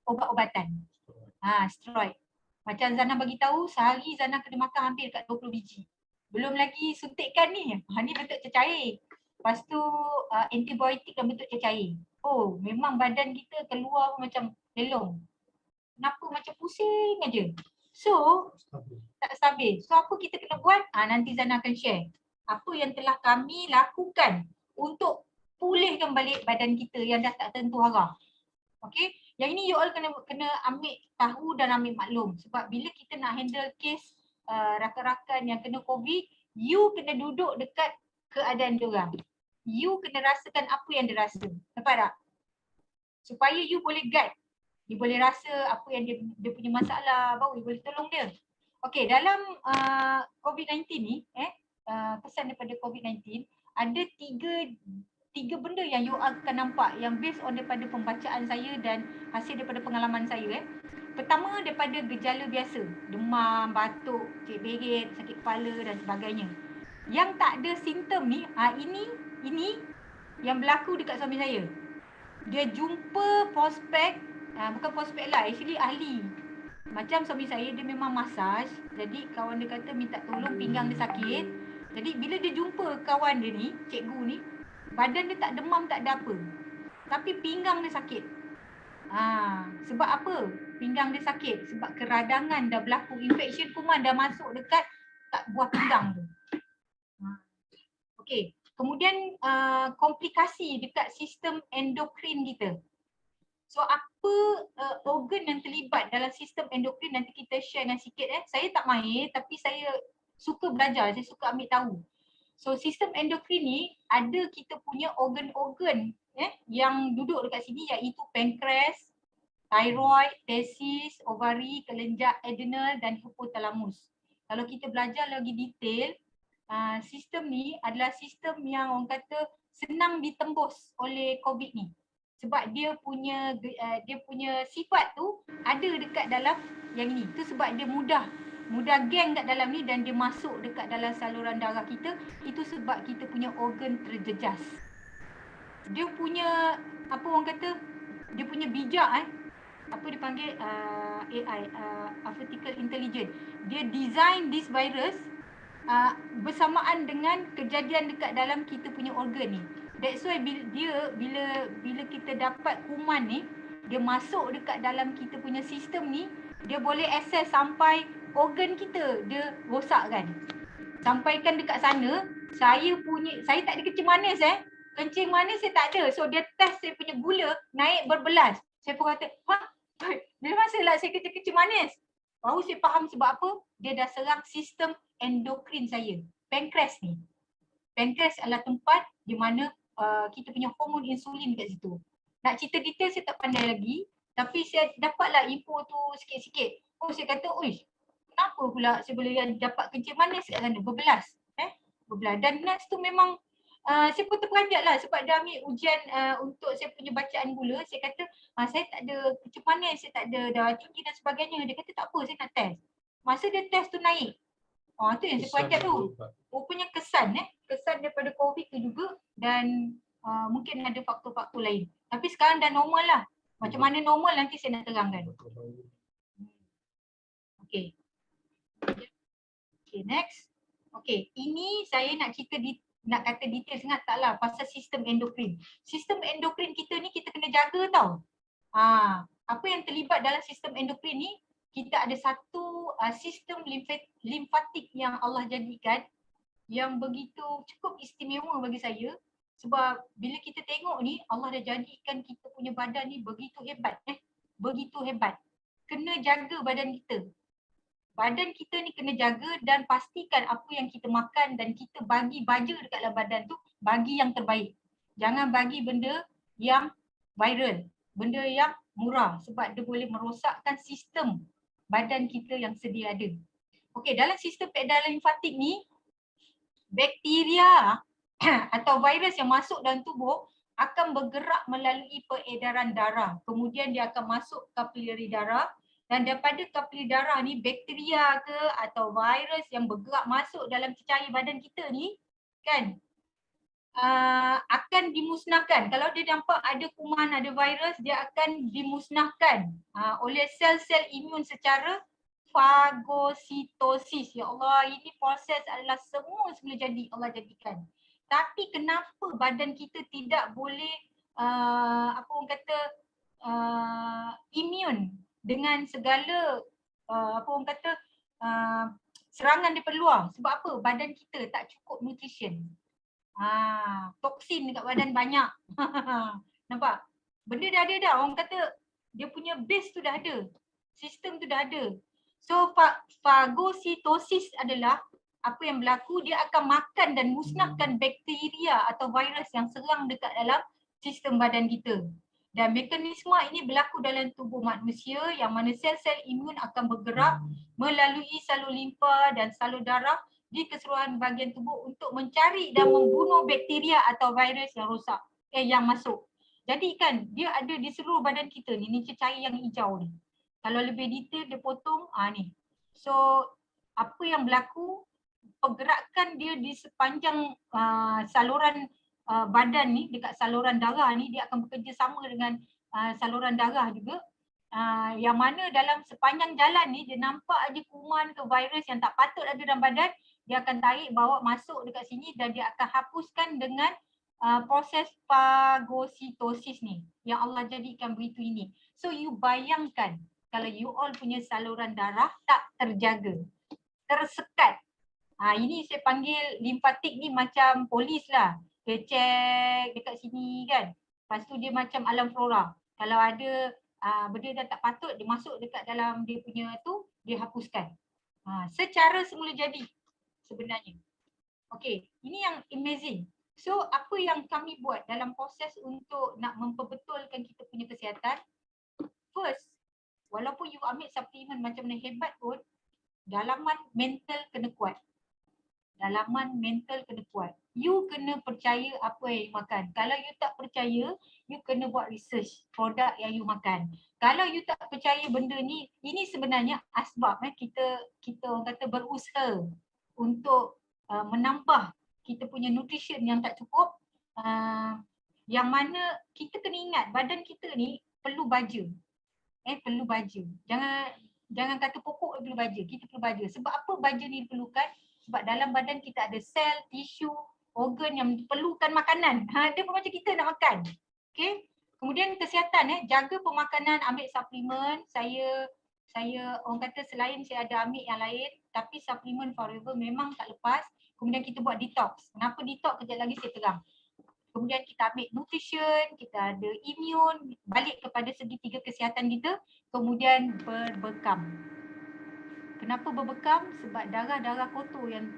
B: ubat-ubatan. Steroid. Macam Zana bagi tahu sehari Zana kena makan hampir dekat 20 biji. Belum lagi suntikan ni. Ni bentuk cecair. Lepas tu antibiotik yang bentuk cecair. Oh, memang badan kita keluar macam lelong. Kenapa macam pusing aja. So, tak stabil. So, apa kita kena buat? Nanti Zana akan share. Apa yang telah kami lakukan untuk pulihkan balik badan kita yang dah tak tentu arah. Okay? Yang ini you all kena ambil tahu dan ambil maklum. Sebab bila kita nak handle case rakan-rakan yang kena COVID, you kena duduk dekat keadaan diorang. You kena rasakan apa yang dia rasa. Nampak tak? Supaya you boleh guide. You boleh rasa apa yang dia punya masalah, baru you boleh tolong dia. Okay, dalam COVID-19 ni, pesan daripada COVID-19, ada tiga benda yang you akan nampak yang based on daripada pembacaan saya dan hasil daripada pengalaman saya. Pertama, daripada gejala biasa, demam, batuk, cek berit, sakit kepala dan sebagainya. Yang tak ada simptom ni, ini yang berlaku dekat suami saya. Dia jumpa prospek, bukan prospek lah, actually ahli. Macam suami saya, dia memang masaj. Jadi kawan dia kata minta tolong pinggang dia sakit. Jadi bila dia jumpa kawan dia ni, cikgu ni, badan dia tak demam, tak ada apa. Tapi pinggang dia sakit. Sebab apa pinggang dia sakit? Sebab keradangan dah berlaku, infection kuman dah masuk dekat buah pinggang tu. Okey. Kemudian komplikasi dekat sistem endokrin kita. So apa organ yang terlibat dalam sistem endokrin nanti kita share sikit. Saya tak mahir tapi saya suka belajar, saya suka ambil tahu. So sistem endokrin ni ada kita punya organ-organ yang duduk dekat sini iaitu pankreas, thyroid, testis, ovari, kelenjar adrenal dan hipotalamus. Kalau kita belajar lagi detail, sistem ni adalah sistem yang orang kata senang ditembus oleh COVID ni. Sebab dia punya sifat tu ada dekat dalam yang ni. Tu sebab dia mudah geng kat dalam ni dan dia masuk dekat dalam saluran darah kita. Itu sebab kita punya organ terjejas. Dia punya apa orang kata, dia punya bijak apa dipanggil AI, artificial intelligence. Dia design this virus bersamaan dengan kejadian dekat dalam kita punya organ ni. That's why bila kita dapat kuman ni, dia masuk dekat dalam kita punya sistem ni, dia boleh access sampai organ kita, dia rosakkan. Sampaikan dekat sana, saya tak ada kencing manis kencing manis saya tak ada. So dia test saya punya gula naik berbelas. Saya pun kata, bila masa lah saya kencing manis? Baru saya faham sebab apa? Dia dah serang sistem endokrin saya. Pankreas ni. Pankreas adalah tempat di mana kita punya hormon insulin kat situ. Nak cerita detail saya tak pandai lagi. Tapi saya dapatlah info tu sikit-sikit. Saya kata, kenapa pula saya boleh dapat kencing manis kat sana? Berbelas. Berbelas. Dan nurse tu memang saya pun terperanjat lah sebab dia ambil ujian untuk saya punya bacaan gula. Saya kata, saya tak ada kencing manis, saya tak ada darah tinggi dan sebagainya. Dia kata tak apa, saya nak test. Masa dia test tu naik. Tu yang saya peranjat tu. Rupanya kesan daripada COVID tu juga dan mungkin ada faktor-faktor lain. Tapi sekarang dah normal lah. Macam mana normal nanti saya nak terangkan. Okay, next. Okay, ini saya nak cerita nak kata detail sangat taklah pasal sistem endokrin. Sistem endokrin kita ni kita kena jaga tau. Apa yang terlibat dalam sistem endokrin ni, kita ada satu sistem limfatik yang Allah jadikan yang begitu cukup istimewa bagi saya. Sebab bila kita tengok ni, Allah dah jadikan kita punya badan ni begitu hebat. Begitu hebat. Kena jaga badan kita. Badan kita ni kena jaga dan pastikan apa yang kita makan dan kita bagi baja dekat dalam badan tu, bagi yang terbaik. Jangan bagi benda yang viral, benda yang murah sebab dia boleh merosakkan sistem badan kita yang sedia ada. Okey, dalam sistem peredaran limfatik ni, bakteria atau virus yang masuk dalam tubuh akan bergerak melalui peredaran darah. Kemudian dia akan masuk kapilari darah, dan daripada kapilari darah ni bakteria ke atau virus yang bergerak masuk dalam cecair badan kita ni kan akan dimusnahkan. Kalau dia nampak ada kuman, ada virus, dia akan dimusnahkan oleh sel-sel imun secara fagositosis. Ya Allah, ini proses adalah semua jadi Allah jadikan. Tapi kenapa badan kita tidak boleh apa orang kata imun dengan segala apa orang kata serangan daripada luar? Sebab apa? Badan kita tak cukup nutrition. Toksin dekat badan banyak. Nampak? Benda dah ada dah. Orang kata dia punya base tu dah ada. Sistem tu dah ada. So fagositosis adalah apa yang berlaku, dia akan makan dan musnahkan bakteria atau virus yang serang dekat dalam sistem badan kita. Dan mekanisme ini berlaku dalam tubuh manusia yang mana sel-sel imun akan bergerak melalui salur limfa dan salur darah di keseluruhan bahagian tubuh untuk mencari dan membunuh bakteria atau virus yang rosak, yang masuk. Jadi kan dia ada di seluruh badan kita ni cecair yang hijau ni. Kalau lebih detail dia potong, ni. So apa yang berlaku, pergerakan dia di sepanjang saluran badan ni, dekat saluran darah ni, dia akan bekerja sama dengan saluran darah juga. Yang mana dalam sepanjang jalan ni dia nampak ada kuman ke virus yang tak patut ada dalam badan, dia akan tarik bawa masuk dekat sini dan dia akan hapuskan dengan proses fagositosis ni yang Allah jadikan begitu ini. So you bayangkan kalau you all punya saluran darah tak terjaga, tersekat. Ini saya panggil limfatik ni macam polis lah. Dia check dekat sini kan. Lepas tu dia macam alam flora. Kalau ada benda dah tak patut, dia masuk dekat dalam dia punya tu, dia hapuskan. Secara semula jadi sebenarnya. Okay, ini yang amazing. So apa yang kami buat dalam proses untuk nak memperbetulkan kita punya kesihatan, first, walaupun you ambil suplemen macam mana hebat pun, dalaman mental kena kuat. Dalaman mental kena kuat. You kena percaya apa yang you makan. Kalau you tak percaya, you kena buat research produk yang you makan. Kalau you tak percaya benda ni, ini sebenarnya asbab kita orang kata berusaha untuk menambah kita punya nutrition yang tak cukup. Yang mana kita kena ingat badan kita ni perlu baja. Perlu baja. Jangan kata pokok perlu baja, kita perlu baja. Sebab apa baja ni diperlukan? Sebab dalam badan kita ada sel, tisu, organ yang perlukan makanan. Dia pun macam kita nak makan. Okay. Kemudian kesihatan, jaga pemakanan, ambil suplemen. Saya orang kata selain saya ada ambil yang lain, tapi suplemen forever memang tak lepas. Kemudian kita buat detox. Kenapa detox? Kejap lagi saya terang. Kemudian kita ambil nutrition, kita ada immune, balik kepada segitiga kesihatan kita. Kemudian berbekam. Kenapa berbekam? Sebab darah-darah kotor yang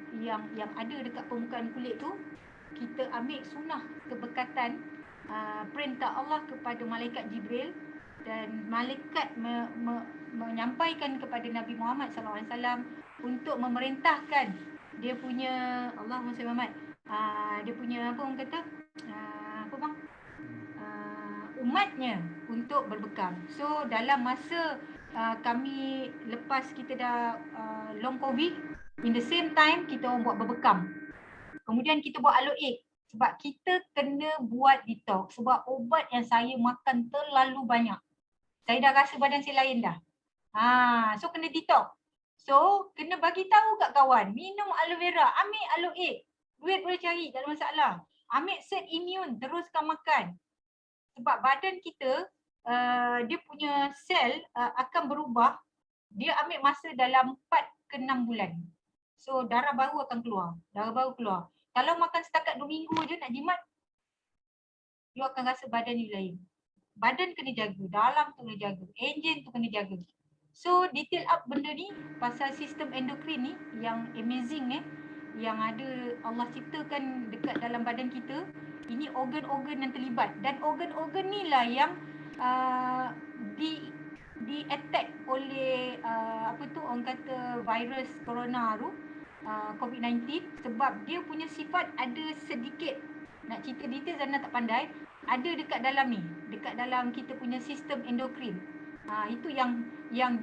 B: ada dekat permukaan kulit tu, kita ambil sunnah kebekatan perintah Allah kepada malaikat Jibril, dan malaikat menyampaikan kepada Nabi Muhammad SAW untuk memerintahkan dia punya Allahumma salli Muhammad, dia punya apa orang kata umatnya untuk berbekam. So dalam masa kami lepas kita dah long covid, in the same time kita orang buat berbekam. Kemudian kita buat aloe sebab kita kena buat detox sebab ubat yang saya makan terlalu banyak. Saya dah rasa badan saya lain dah. So kena detox. So kena bagi tahu kat kawan, minum aloe vera, ambil aloe. Duit boleh cari, tak ada masalah. Ambil set immune, teruskan makan. Sebab badan kita dia punya sel akan berubah, dia ambil masa dalam 4 ke 6 bulan. So darah baru akan keluar, Kalau makan setakat 2 minggu je nak jimat, you akan rasa badan you lain. Badan kena jaga, dalam tu kena jaga, enjin tu kena jaga. So detail up benda ni pasal sistem endokrin ni yang amazing yang ada Allah ciptakan dekat dalam badan kita. Ini organ-organ yang terlibat dan organ-organ ni lah yang di attack oleh orang kata virus corona tu, COVID-19, sebab dia punya sifat ada sedikit, nak cerita detail Zana tak pandai, ada dekat dalam ni, dekat dalam kita punya sistem endokrin. Itu yang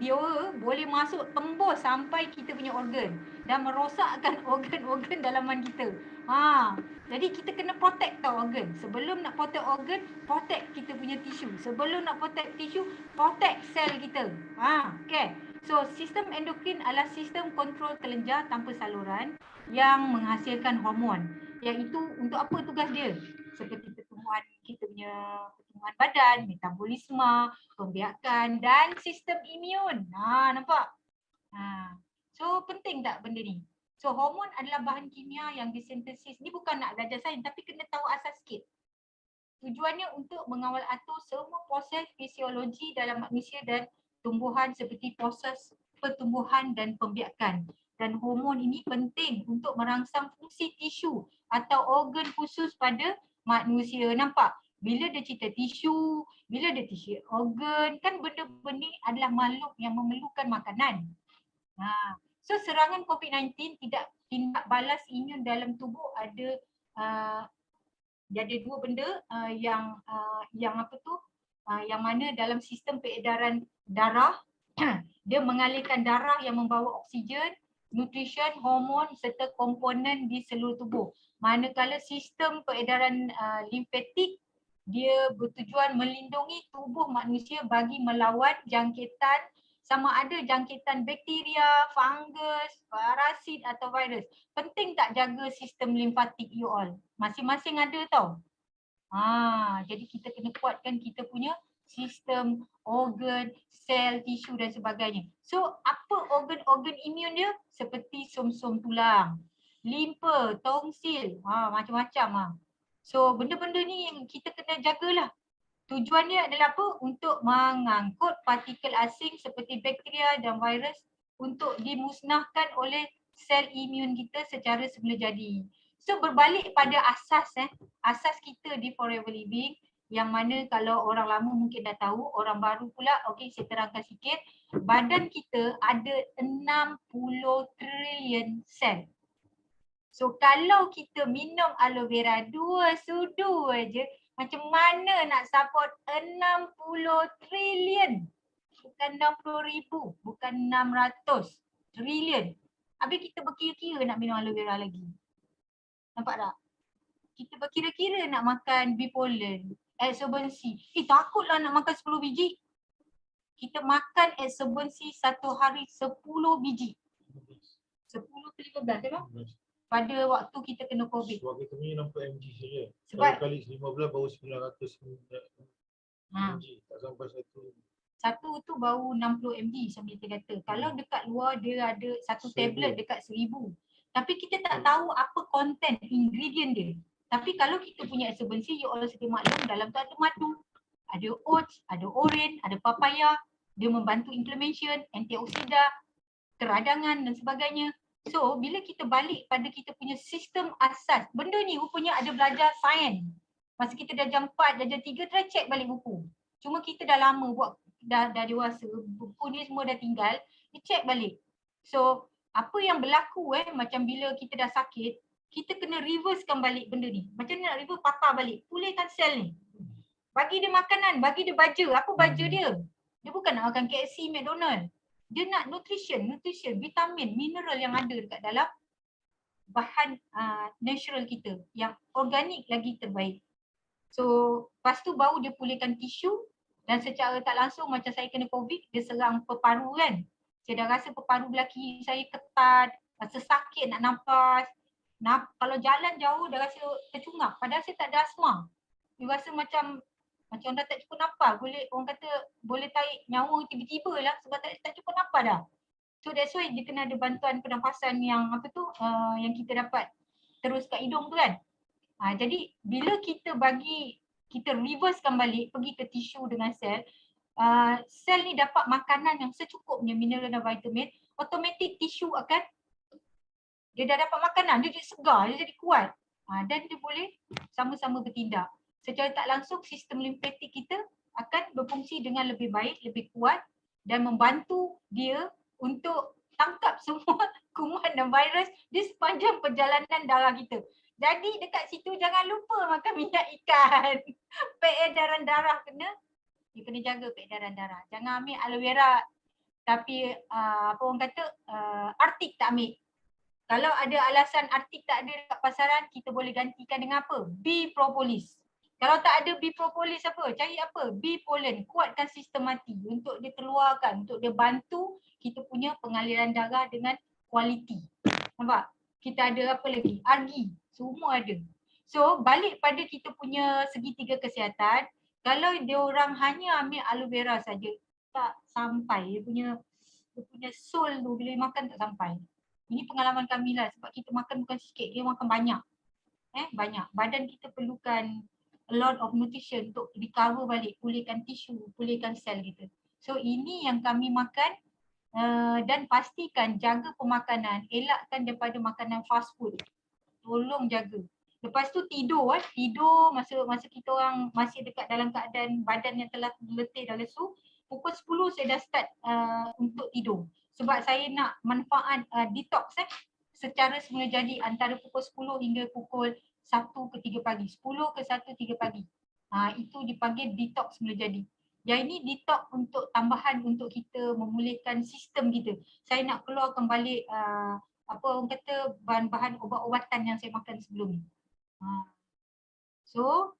B: dia boleh masuk tembus sampai kita punya organ dan merosakkan organ-organ dalaman kita. Jadi kita kena protect tau organ. Sebelum nak protect organ, protect kita punya tisu. Sebelum nak protect tisu, protect sel kita. Okay. So sistem endokrin adalah sistem kontrol kelenjar tanpa saluran yang menghasilkan hormon. Yang itu untuk apa tugas dia? Seperti pertumbuhan kita punya pertumbuhan badan, metabolisme, pembiakan dan sistem imun. Nampak? So penting tak benda ni? So hormon adalah bahan kimia yang disintesis. Ni bukan nak belajar sains tapi kena tahu asas sikit. Tujuannya untuk mengawal atur semua proses fisiologi dalam manusia dan tumbuhan seperti proses pertumbuhan dan pembiakan. Dan hormon ini penting untuk merangsang fungsi tisu atau organ khusus pada manusia. Nampak? Bila dia cerita tisu, bila dia tisu organ, kan benda-benda adalah makhluk yang memerlukan makanan. So serangan COVID-19 tindak balas imun dalam tubuh ada dua benda yang mana dalam sistem peredaran darah dia mengalirkan darah yang membawa oksigen, nutrition, hormon serta komponen di seluruh tubuh. Manakala sistem peredaran limfatik dia bertujuan melindungi tubuh manusia bagi melawan jangkitan, sama ada jangkitan bakteria, fungus, parasit atau virus. Penting tak jaga sistem limfatik you all? Masing-masing ada tau. Jadi kita kena kuatkan kita punya sistem organ, sel, tisu dan sebagainya. So apa organ-organ imun dia? Seperti som-som tulang, limpa, tongsil, macam-macam. So benda-benda ni yang kita kena jagalah. Tujuannya adalah apa? Untuk mengangkut partikel asing seperti bakteria dan virus untuk dimusnahkan oleh sel imun kita secara semula jadi. So berbalik pada asas kita di Forever Living yang mana kalau orang lama mungkin dah tahu, orang baru pula, okey saya terangkan sikit. Badan kita ada 60 trilion sel. So kalau kita minum aloe vera 2 sudu aja, macam mana nak support 60 trilion? Bukan 60,000, bukan 600 trilion. Habis kita berkira-kira nak minum aloe vera lagi. Nampak tak? Kita berkira-kira nak makan bipolen, absorbency. Takutlah nak makan 10 biji. Kita makan absorbency satu hari 10 biji. 10 ke 15 kan? Pada waktu kita kena COVID.
C: Sebab kita punya 60 mg saja.
B: Sebab
C: kali 15 baru 900 mg. Tak sampai
B: satu tu baru 60 mg sambil kita kata. Kalau dekat luar dia ada satu tablet dekat 1000. Tapi kita tak tahu apa konten ingredient dia. Tapi kalau kita punya absorbency, you all sedia maklum dalam tu ada madu, ada oats, ada oren, ada papaya. Dia membantu inflammation, antioksidan, keradangan dan sebagainya. So bila kita balik pada kita punya sistem asas, benda ni rupanya ada belajar sains. Masa kita dah jam 4, dah jam 3, try check balik buku. Cuma kita dah lama buat, dah dewasa, buku ni semua dah tinggal, dia check balik. So apa yang berlaku macam bila kita dah sakit, kita kena reversekan balik benda ni. Macam mana nak reverse? Patah balik, pulihkan sel ni. Bagi dia makanan, bagi dia baja. Apa baja dia? Dia bukan nak makan KFC, McDonald. Dia nak nutrition, vitamin, mineral yang ada dekat dalam bahan natural kita yang organik lagi terbaik. So lepas tu baru dia pulihkan tisu dan secara tak langsung macam saya kena COVID, dia serang peparu kan. Saya dah rasa peparu belah kiri saya ketat, rasa sakit nak nafas. Kalau jalan jauh dah rasa tercungap, padahal saya tak ada asma. Dia rasa macam dah tak cukup nafas, orang kata boleh tarik nyawa tiba-tiba lah sebab tak cukup nafas dah. So that's why dia kena ada bantuan pernafasan yang yang kita dapat terus kat hidung tu kan. Jadi bila kita reversekan balik, pergi ke tisu dengan sel, sel ni dapat makanan yang secukupnya, mineral dan vitamin, automatik tisu akan, dia dah dapat makanan, dia jadi segar, dia jadi kuat. Dan dia boleh sama-sama bertindak. Secara tak langsung sistem limfatik kita akan berfungsi dengan lebih baik, lebih kuat dan membantu dia untuk tangkap semua kuman dan virus di sepanjang perjalanan darah kita. Jadi dekat situ jangan lupa makan minyak ikan. Peredaran darah kena jaga peredaran darah. Jangan ambil aloe vera tapi apa orang kata artik tak ambil. Kalau ada alasan artik tak ada dekat pasaran, kita boleh gantikan dengan apa? Bee propolis. Kalau tak ada bee propolis apa? Cari apa? Bee pollen. Kuatkan sistem mati untuk dia keluarkan, untuk dia bantu kita punya pengaliran darah dengan kualiti. Nampak? Kita ada apa lagi? Argi. Semua ada. So balik pada kita punya segitiga kesihatan, kalau dia orang hanya ambil aloe vera saja, tak sampai dia punya soul tu bila makan tak sampai. Ini pengalaman kami lah sebab kita makan bukan sikit, dia makan banyak. Banyak. Badan kita perlukan a lot of nutrition untuk recover balik, pulihkan tisu, pulihkan sel kita. So ini yang kami makan dan pastikan jaga pemakanan, elakkan daripada makanan fast food. Tolong jaga. Lepas tu tidur masa kita orang masih dekat dalam keadaan badan yang telah letih dan lesu, pukul 10 saya dah start untuk tidur. Sebab saya nak manfaat detox secara semula jadi antara pukul 10 hingga pukul 1 ke 3 pagi. 10 ke 1, 3 pagi. Itu dipanggil detox semula jadi. Yang ini detox untuk tambahan untuk kita memulihkan sistem kita. Saya nak keluarkan balik apa orang kata bahan-bahan ubat-ubatan yang saya makan sebelum ni. So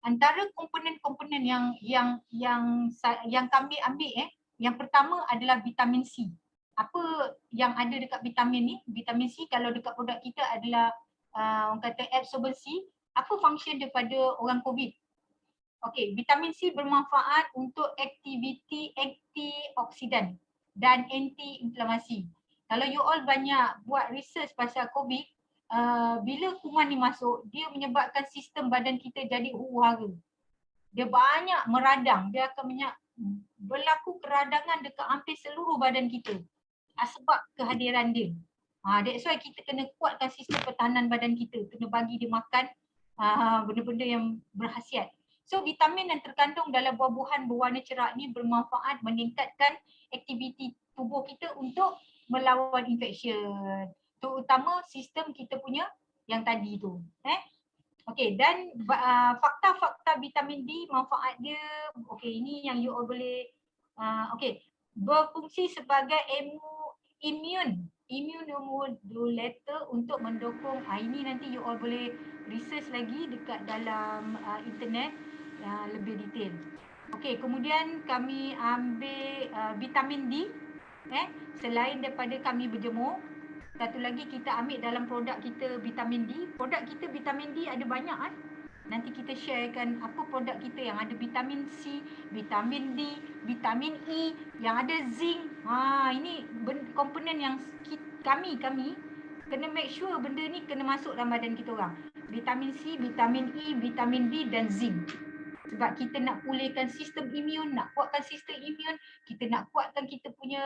B: antara komponen-komponen yang kami ambil yang pertama adalah vitamin C. Apa yang ada dekat vitamin ni? Vitamin C kalau dekat produk kita adalah orang kata absorbency. Apa function daripada orang COVID? Okey, vitamin C bermanfaat untuk aktiviti antioksidan dan anti-inflamasi. Kalau you all banyak buat research pasal COVID, bila kuman ni masuk, dia menyebabkan sistem badan kita jadi huru-hara. Dia banyak meradang, dia akan berlaku keradangan dekat hampir seluruh badan kita sebab kehadiran dia. That's why kita kena kuatkan sistem pertahanan badan kita, kena bagi dia makan benda-benda yang berkhasiat. So vitamin yang terkandung dalam buah-buahan berwarna cerah ni bermanfaat meningkatkan aktiviti tubuh kita untuk melawan infection. Terutama sistem kita punya yang tadi tu. Okey, dan fakta-fakta vitamin D, manfaat dia, okey, ini yang you all boleh berfungsi sebagai immune immunomodulator untuk mendukung. Ini nanti you all boleh research lagi dekat dalam internet lebih detail. Okey, kemudian kami ambil vitamin D selain daripada kami berjemur. Satu lagi kita ambil dalam produk kita vitamin D. Produk kita vitamin D ada banyak Nanti kita sharekan apa produk kita yang ada vitamin C, vitamin D, vitamin E, yang ada zinc. Ini komponen yang kami kena make sure benda ni kena masuk dalam badan kita orang. Vitamin C, vitamin E, vitamin D dan zinc. Sebab kita nak pulihkan sistem imun, nak kuatkan sistem imun, kita nak kuatkan kita punya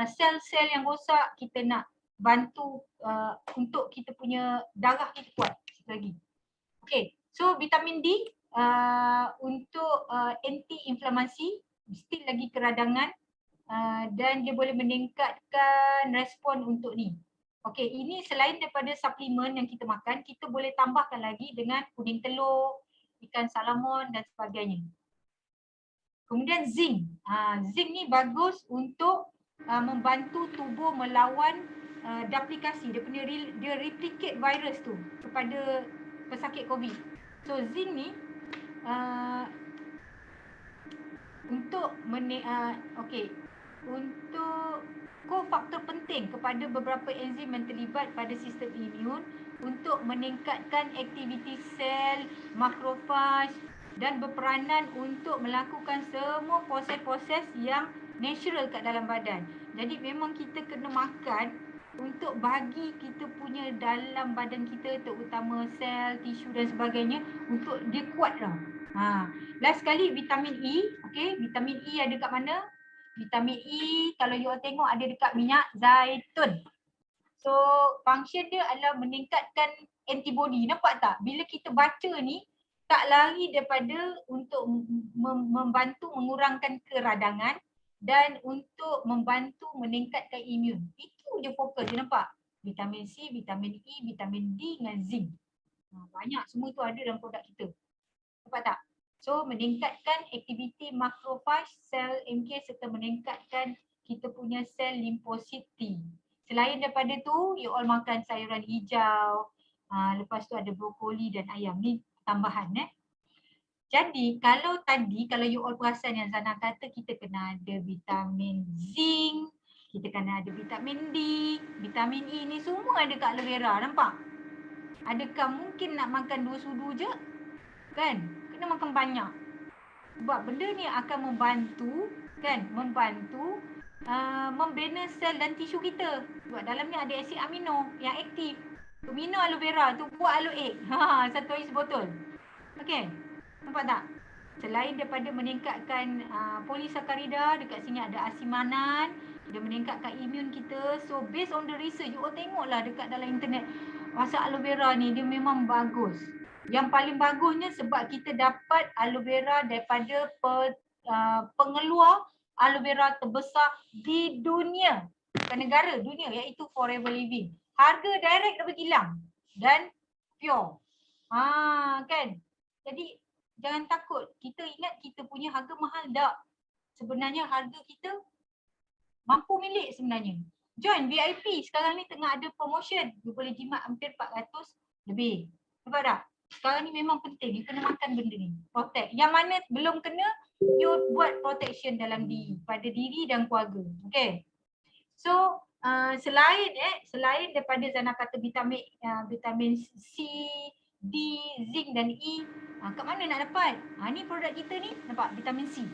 B: sel-sel yang rosak, kita nak bantu untuk kita punya darah kita kuat lagi. Okey, so vitamin D untuk anti-inflamasi, still lagi keradangan dan dia boleh meningkatkan respon untuk ni. Okey, ini selain daripada suplemen yang kita makan, kita boleh tambahkan lagi dengan kuning telur, ikan salamon dan sebagainya. Kemudian zinc. Zinc ni bagus untuk membantu tubuh melawan duplikasi. Dia replicate virus tu kepada pesakit COVID. So zinc ni untuk untuk kofaktor penting kepada beberapa enzim yang terlibat pada sistem imun untuk meningkatkan aktiviti sel, makrofag dan berperanan untuk melakukan semua proses-proses yang natural kat dalam badan. Jadi memang kita kena makan untuk bagi kita punya dalam badan kita, terutama sel, tisu dan sebagainya, untuk dia kuat lah. Last sekali vitamin E. Okey, vitamin E ada kat mana? Vitamin E kalau you all tengok ada dekat minyak zaitun. So function dia adalah meningkatkan antibody. Nampak tak? Bila kita baca ni tak lari daripada untuk membantu mengurangkan keradangan dan untuk membantu meningkatkan imun. Itu je fokus, nampak? vitamin C, vitamin E, vitamin D dengan zinc. Banyak semua tu ada dalam produk kita. Nampak tak? So meningkatkan aktiviti makrofag, sel MK serta meningkatkan kita punya sel limfosit T. Selain daripada tu, you all makan sayuran hijau, lepas tu ada brokoli dan ayam. Ni tambahan Jadi kalau you all perasan yang Zana kata kita kena ada vitamin zinc, kita kena ada vitamin D, vitamin E ni semua ada kat aloe vera, nampak? Adakah mungkin nak makan 2 sudu je? Kan? Kena makan banyak. Sebab benda ni akan membantu membina sel dan tisu kita. Sebab dalam ni ada asid amino yang aktif. Tu minum aloe vera, tu buat aloe egg. Satu hari sebotol. Okey. Nampak tak? Selain daripada meningkatkan polisakarida, dekat sini ada asimanan, dia meningkatkan imun kita. So based on the research, you all tengoklah dekat dalam internet. Masa aloe vera ni dia memang bagus. Yang paling bagusnya sebab kita dapat aloe vera daripada pengeluar aloe vera terbesar di dunia, bukan negara, dunia, iaitu Forever Living. Harga direct dapat hilang dan pure. Kan? Jadi jangan takut. Kita ingat kita punya harga mahal, tak. Sebenarnya harga kita mampu milik sebenarnya. Join VIP sekarang ni tengah ada promotion. You boleh jimat hampir 400 lebih. Nampak tak? Sekarang ni memang penting. You kena makan benda ni. Protect. Yang mana belum kena, you buat protection dalam diri. Pada diri dan keluarga. Okay. So, selain daripada Zana kata vitamin C, D, zinc dan E, kat mana nak dapat? Ni produk kita ni, nampak vitamin C.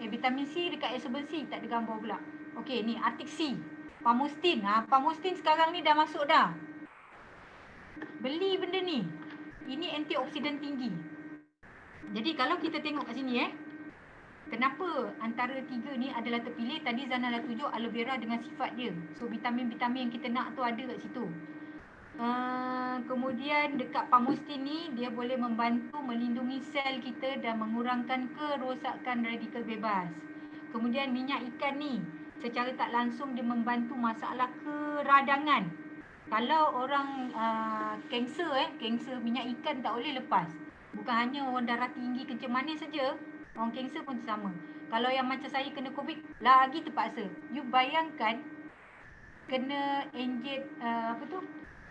B: Vitamin C dekat absorbency, tak ada gambar pula. Okay, ni Arctic C. Pamustin. Pamustin sekarang ni dah masuk dah. Beli benda ni. Ini antioksidan tinggi. Jadi kalau kita tengok kat sini kenapa antara 3 ni adalah terpilih. Tadi Zana dah tunjuk aloe vera dengan sifat dia. So vitamin-vitamin yang kita nak tu ada kat situ. Kemudian dekat pamustin ni dia boleh membantu melindungi sel kita dan mengurangkan kerosakan radikal bebas. Kemudian minyak ikan ni secara tak langsung dia membantu masalah keradangan. Kalau orang kanser minyak ikan tak boleh lepas. Bukan hanya orang darah tinggi kencing manis saja, orang kanser pun sama. Kalau yang macam saya kena COVID lagi terpaksa. You bayangkan kena inject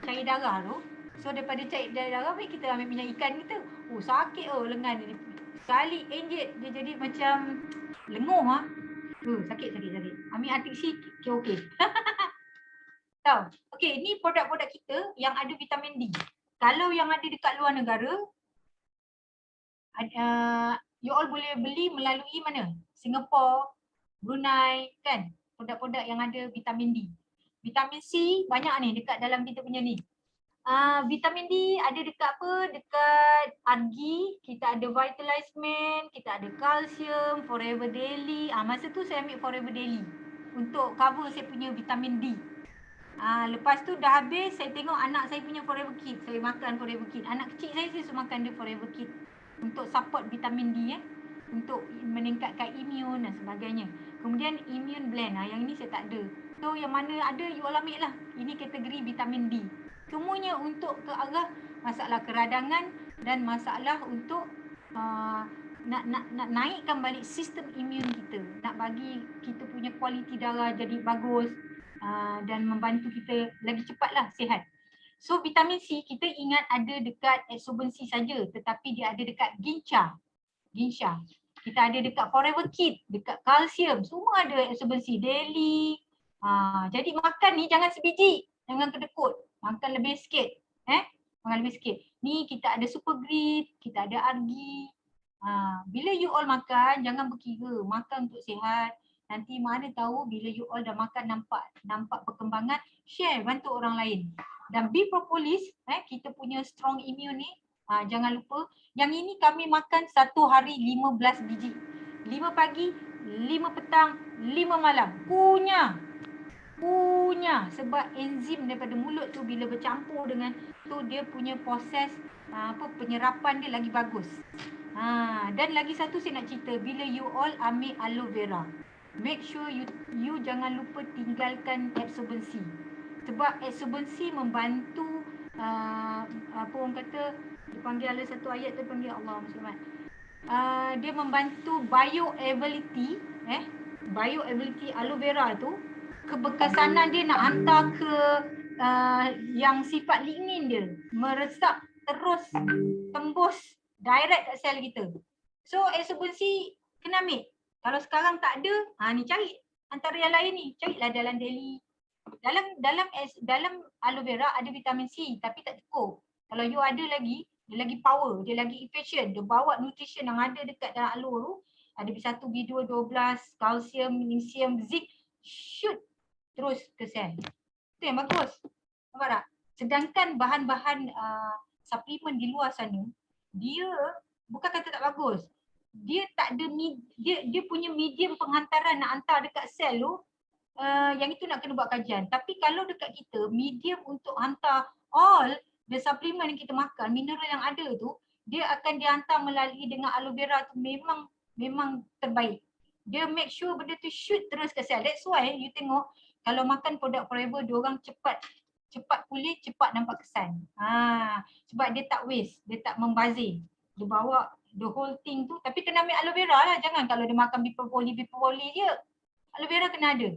B: cair darah tu. So daripada cair darah kita ambil minyak ikan kita. Sakit lengan ni. Sekali inject dia jadi macam lenguh sakit. Ambil Arctic C okey. Tahu. Okey, ni produk-produk kita yang ada vitamin D. Kalau yang ada dekat luar negara, you all boleh beli melalui mana? Singapore, Brunei, kan? Produk-produk yang ada vitamin D. Vitamin C banyak ni dekat dalam kita punya ni. Vitamin D ada dekat dekat Argi, kita ada Vitalize Man, kita ada kalsium, Forever Daily. Masa tu saya ambil Forever Daily untuk cover saya punya vitamin D. Lepas tu dah habis, saya tengok anak saya punya Forever Kid. Saya makan Forever Kid. Anak kecil saya suka makan dia Forever Kid untuk support vitamin D untuk meningkatkan imun dan sebagainya. Kemudian immune blend, yang ini saya tak ada. So yang mana ada you all ambil lah. Ini kategori vitamin D. Semuanya untuk ke arah masalah keradangan dan masalah untuk nak naikkan balik sistem imun kita. Nak bagi kita punya kualiti darah jadi bagus. Dan membantu kita lagi cepatlah sihat. So vitamin C kita ingat ada dekat absorbency saja, tetapi dia ada dekat Gincha. Kita ada dekat Forever Kid, dekat kalsium, semua ada absorbency daily. Jadi makan ni jangan sebiji, jangan kedekut. Makan lebih sikit. Makan lebih sikit. Ni kita ada Super Grit, kita ada Argi. Bila you all makan jangan berkira, makan untuk sihat. Nanti mana tahu bila you all dah makan nampak perkembangan, share, bantu orang lain. Dan B propolis, kita punya strong immune ni, jangan lupa. Yang ini kami makan satu hari 15 biji. 5 pagi, 5 petang, 5 malam. Punya. Sebab enzim daripada mulut tu bila bercampur dengan tu dia punya proses penyerapan dia lagi bagus. Dan lagi satu saya nak cerita, bila you all ambil aloe vera, make sure you jangan lupa tinggalkan absorbency. Sebab absorbency membantu apa orang kata, dipanggil ada satu ayat tu panggil Allah Muslimat. Dia membantu bioavailability bioavailability aloe vera tu, kebekasanan dia nak hantar ke yang sifat lignin dia, meresap terus tembus direct kat sel kita. So absorbency kena ambil. Kalau sekarang tak ada, ni cari antara yang lain ni, carilah dalam daily. Dalam aloe vera ada vitamin C tapi tak cukup. Kalau you ada lagi, dia lagi power, dia lagi efficient, dia bawa nutrition yang ada dekat dalam aloe tu. Ada B1, B2, 12, kalsium, magnesium, zinc, shoot terus ke sel. Itu yang bagus. Nampak tak? Sedangkan bahan-bahan suplemen di luar sana, dia bukan kata tak bagus. Dia tak ada dia punya medium penghantaran nak hantar dekat sel tu, yang itu nak kena buat kajian. Tapi kalau dekat kita, medium untuk hantar all the supplement yang kita makan, mineral yang ada tu, dia akan dihantar melalui dengan aloe vera tu memang terbaik. Dia make sure benda tu shoot terus ke sel. That's why you tengok kalau makan produk Forever, diorang cepat pulih, cepat nampak kesan. Sebab dia tak waste, dia tak membazir. Dia bawa the whole thing tu, tapi kena ambil aloe vera lah. Jangan kalau dia makan bipoli je. Aloe vera kena ada.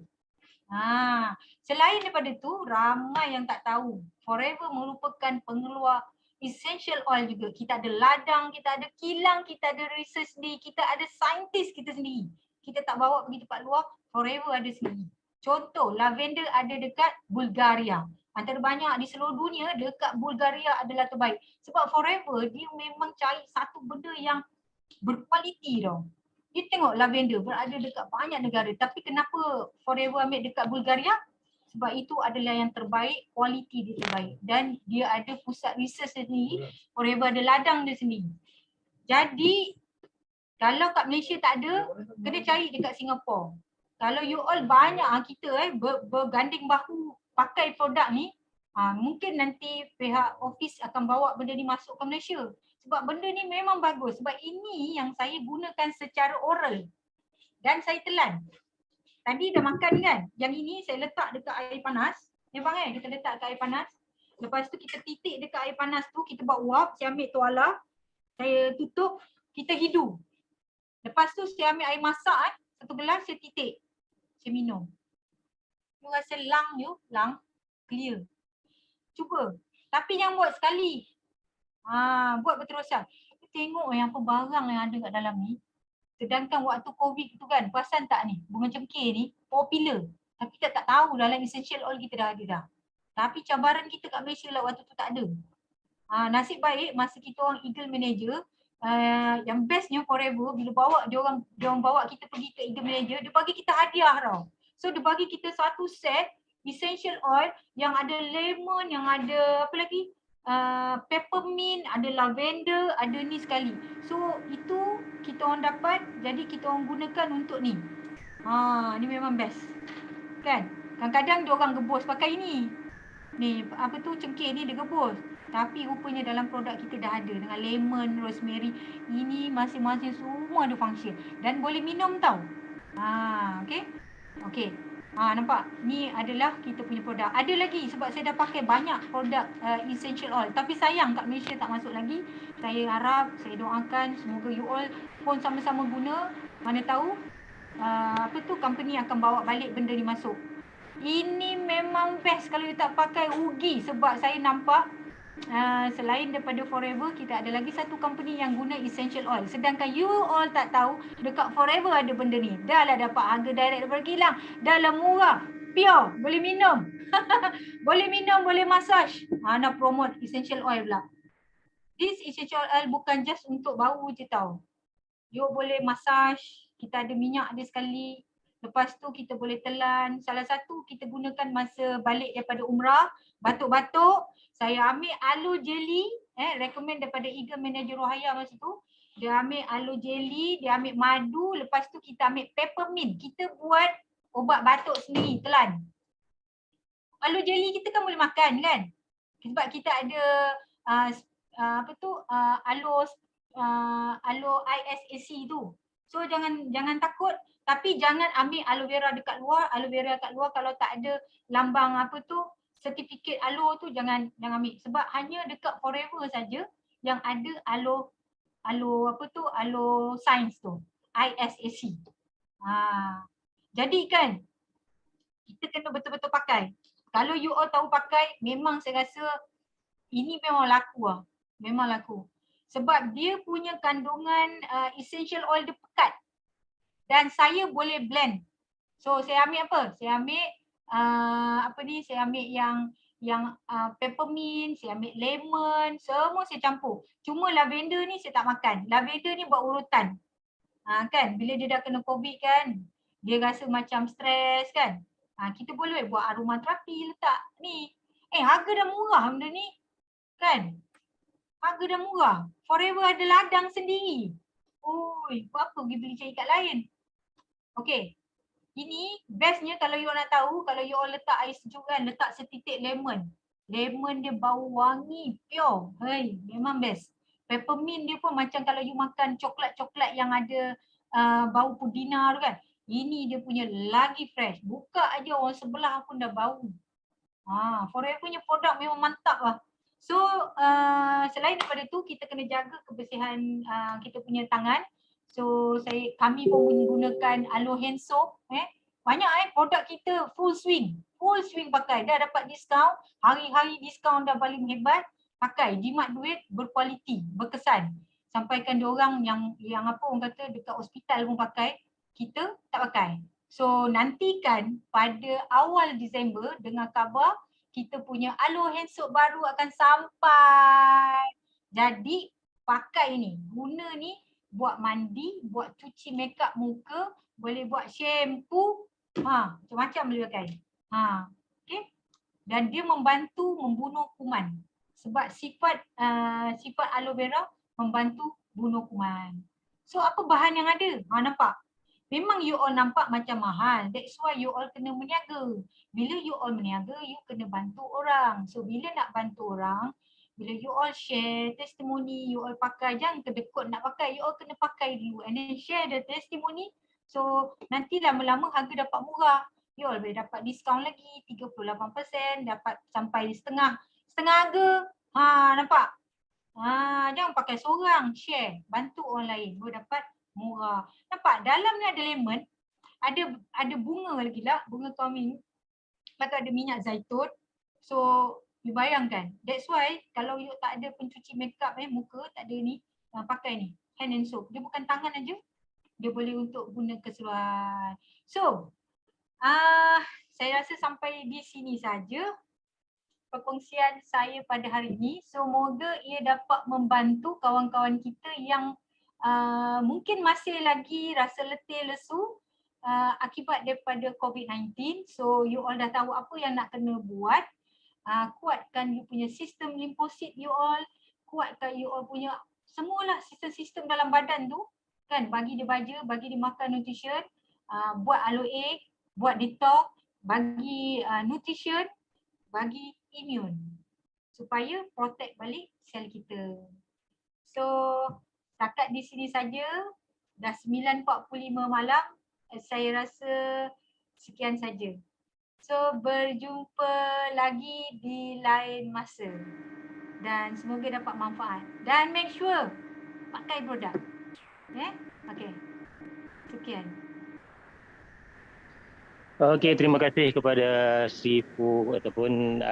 B: Selain daripada tu, ramai yang tak tahu Forever merupakan pengeluar essential oil juga. Kita ada ladang, kita ada kilang, kita ada research sendiri, kita ada saintis kita sendiri. Kita tak bawa pergi tempat luar, Forever ada sendiri. Contoh, lavender ada dekat Bulgaria. Antara banyak di seluruh dunia, dekat Bulgaria adalah terbaik. Sebab Forever dia memang cari satu benda yang berkualiti tau. Dia tengok lavender berada dekat banyak negara, tapi kenapa Forever ambil dekat Bulgaria? Sebab itu adalah yang terbaik, kualiti dia terbaik. Dan dia ada pusat research sendiri, Forever ada ladang dia sendiri. Jadi, kalau kat Malaysia tak ada, kena cari dekat Singapura. Kalau you all banyak kita berganding bahu pakai produk ni, mungkin nanti pihak office akan bawa benda ni masuk ke Malaysia. Sebab benda ni memang bagus. Sebab ini yang saya gunakan secara oral. Dan saya telan. Tadi dah makan kan? Yang ini saya letak dekat air panas. Memang kita letak dekat air panas. Lepas tu kita titik dekat air panas tu, kita buat uap, saya ambil tuala, saya tutup, kita hidu. Lepas tu saya ambil air masak satu gelas, saya titik. Saya minum. You rasa lang clear. Cuba. Tapi jangan buat sekali. Buat berterusan. Tengok yang apa barang yang ada kat dalam ni. Sedangkan waktu COVID tu kan, perasan tak ni? Bunga cengkeh ni popular. Tapi kita tak tahu dalam essential oil kita dah ada dah. Tapi cabaran kita kat Malaysia lah waktu tu tak ada. Nasib baik masa kita orang Eagle Manager, yang bestnya Forever, bila bawa dia orang bawa kita pergi ke Eagle Manager, dia bagi kita hadiah tau. So dia bagi kita satu set essential oil yang ada lemon, yang ada apa lagi? Peppermint, ada lavender, ada ni sekali. So itu kita orang dapat, jadi kita orang gunakan untuk ni. Ni memang best. Kan? Kadang-kadang dia orang gebus pakai ni. Ni apa tu, cengkeh ni dia gebus. Tapi rupanya dalam produk kita dah ada dengan lemon, rosemary. Ini masing-masing semua ada function dan boleh minum tau. Okey. Nampak? Ni adalah kita punya produk. Ada lagi sebab saya dah pakai banyak produk essential oil. Tapi sayang kat Malaysia tak masuk lagi. Saya harap, saya doakan semoga you all pun sama-sama guna. Mana tahu company akan bawa balik benda ni masuk. Ini memang best kalau you tak pakai, rugi. Sebab saya nampak selain daripada Forever, kita ada lagi satu company yang guna essential oil. Sedangkan you all tak tahu dekat Forever ada benda ni. Dah lah dapat harga direct daripada kilang. Dah lah murah, pure, boleh minum. Boleh minum, boleh massage. Nak promote essential oil pula. This essential oil bukan just untuk bau je tau. You boleh massage, kita ada minyak dia sekali. Lepas tu kita boleh telan. Salah satu kita gunakan masa balik daripada umrah, batuk-batuk. Saya ambil aloe jelly, recommend daripada Eagle Manager Rohaya masa tu. Dia ambil aloe jelly, dia ambil madu, lepas tu kita ambil peppermint. Kita buat ubat batuk sendiri, telan. Aloe jelly kita kan boleh makan kan? Sebab kita ada aloe ISAC tu. So jangan takut, tapi jangan ambil aloe vera dekat luar. Aloe vera kat luar kalau tak ada lambang sertifikat alo tu jangan ambil sebab hanya dekat Forever saja yang ada alo sains tu, ISAC. Jadi kan kita kena betul-betul pakai. Kalau you all tahu pakai, memang saya rasa ini memang laku lah. Memang laku. Sebab dia punya kandungan essential oil dia pekat. Dan saya boleh blend. So saya ambil apa? Saya ambil saya ambil yang peppermint, saya ambil lemon, semua saya campur. Cuma lavender ni saya tak makan. Lavender ni buat urutan. Kan bila dia dah kena COVID kan, dia rasa macam stres kan. Kita boleh buat aromaterapi letak ni. Harga dah murah benda ni. Kan? Harga dah murah. Forever ada ladang sendiri. Oi, buat apa pergi beli cari kat lain? Okey. Ini bestnya kalau you nak tahu, kalau you letak air sejuk kan, letak setitik lemon. Lemon dia bau wangi, pure. Hei, memang best. Peppermint dia pun macam kalau you makan coklat-coklat yang ada bau pudina tu kan. Ini dia punya lagi fresh. Buka aja orang sebelah pun dah bau. Forever punya produk memang mantap lah. So selain daripada tu kita kena jaga kebersihan kita punya tangan. So kami pun menggunakan aloe hand soap. Banyak produk kita full swing pakai. Dah dapat diskaun, hari-hari diskaun dah paling hebat. Pakai, jimat duit, berkualiti, berkesan. Sampaikan diorang yang apa orang kata dekat hospital pun pakai, kita tak pakai. So nantikan pada awal Disember dengan khabar kita punya aloe hand soap baru akan sampai. Jadi pakai ni, guna ni buat mandi, buat cuci makeup muka, boleh buat shampoo, macam-macam boleh pakai. Okay. Dan dia membantu membunuh kuman. Sebab sifat aloe vera membantu bunuh kuman. So apa bahan yang ada? Nampak? Memang you all nampak macam mahal. That's why you all kena meniaga. Bila you all meniaga, you kena bantu orang. So bila nak bantu orang, bila you all share testimoni, you all pakai, jangan kedekut nak pakai. You all kena pakai dulu and then share the testimoni. So nanti lama-lama harga dapat murah. You all boleh dapat diskaun lagi 38%, dapat sampai setengah harga. Nampak? Jangan pakai seorang, share, bantu orang lain, boleh dapat murah. Nampak dalam ni ada lemon, ada bunga lagi lah, bunga toming. Lepas tu ada minyak zaitun. So you bayangkan. That's why kalau you tak ada pencuci makeup muka, tak ada ni, pakai ni, hand and soap. Dia bukan tangan aja. Dia boleh untuk guna keseluruhan. So saya rasa sampai di sini saja perkongsian saya pada hari ini. Semoga ia dapat membantu kawan-kawan kita yang mungkin masih lagi rasa letih lesu akibat daripada COVID-19. So you all dah tahu apa yang nak kena buat. Kuatkan you punya sistem limfosit you all. Kuatkan you all punya semualah sistem-sistem dalam badan tu. Kan, bagi dia baja, bagi dia makan nutrition, buat aloe, buat detox, bagi nutrition, bagi immune. Supaya protect balik sel kita. So setakat di sini saja, dah 9.45 malam, saya rasa sekian saja. So berjumpa lagi di lain masa dan semoga dapat manfaat dan make sure pakai produk. Okay. Sekian.
A: Okey, terima kasih kepada Sifu ataupun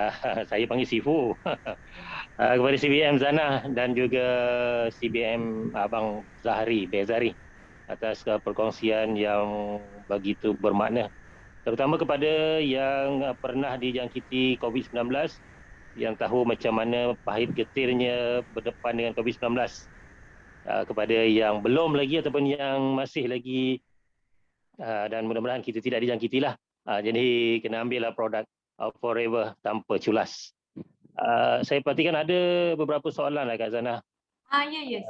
A: saya panggil Sifu. Kepada CBM Zana dan juga CBM Abang Zahri, Bezari atas perkongsian yang begitu bermakna. Terutama kepada yang pernah dijangkiti COVID-19, yang tahu macam mana pahit getirnya berdepan dengan COVID-19. Kepada yang belum lagi ataupun yang masih lagi, dan mudah-mudahan kita tidak dijangkitilah. Jadi kena ambillah produk Forever tanpa culas. Saya perhatikan ada beberapa soalan lah Kak Zana.
B: Ya.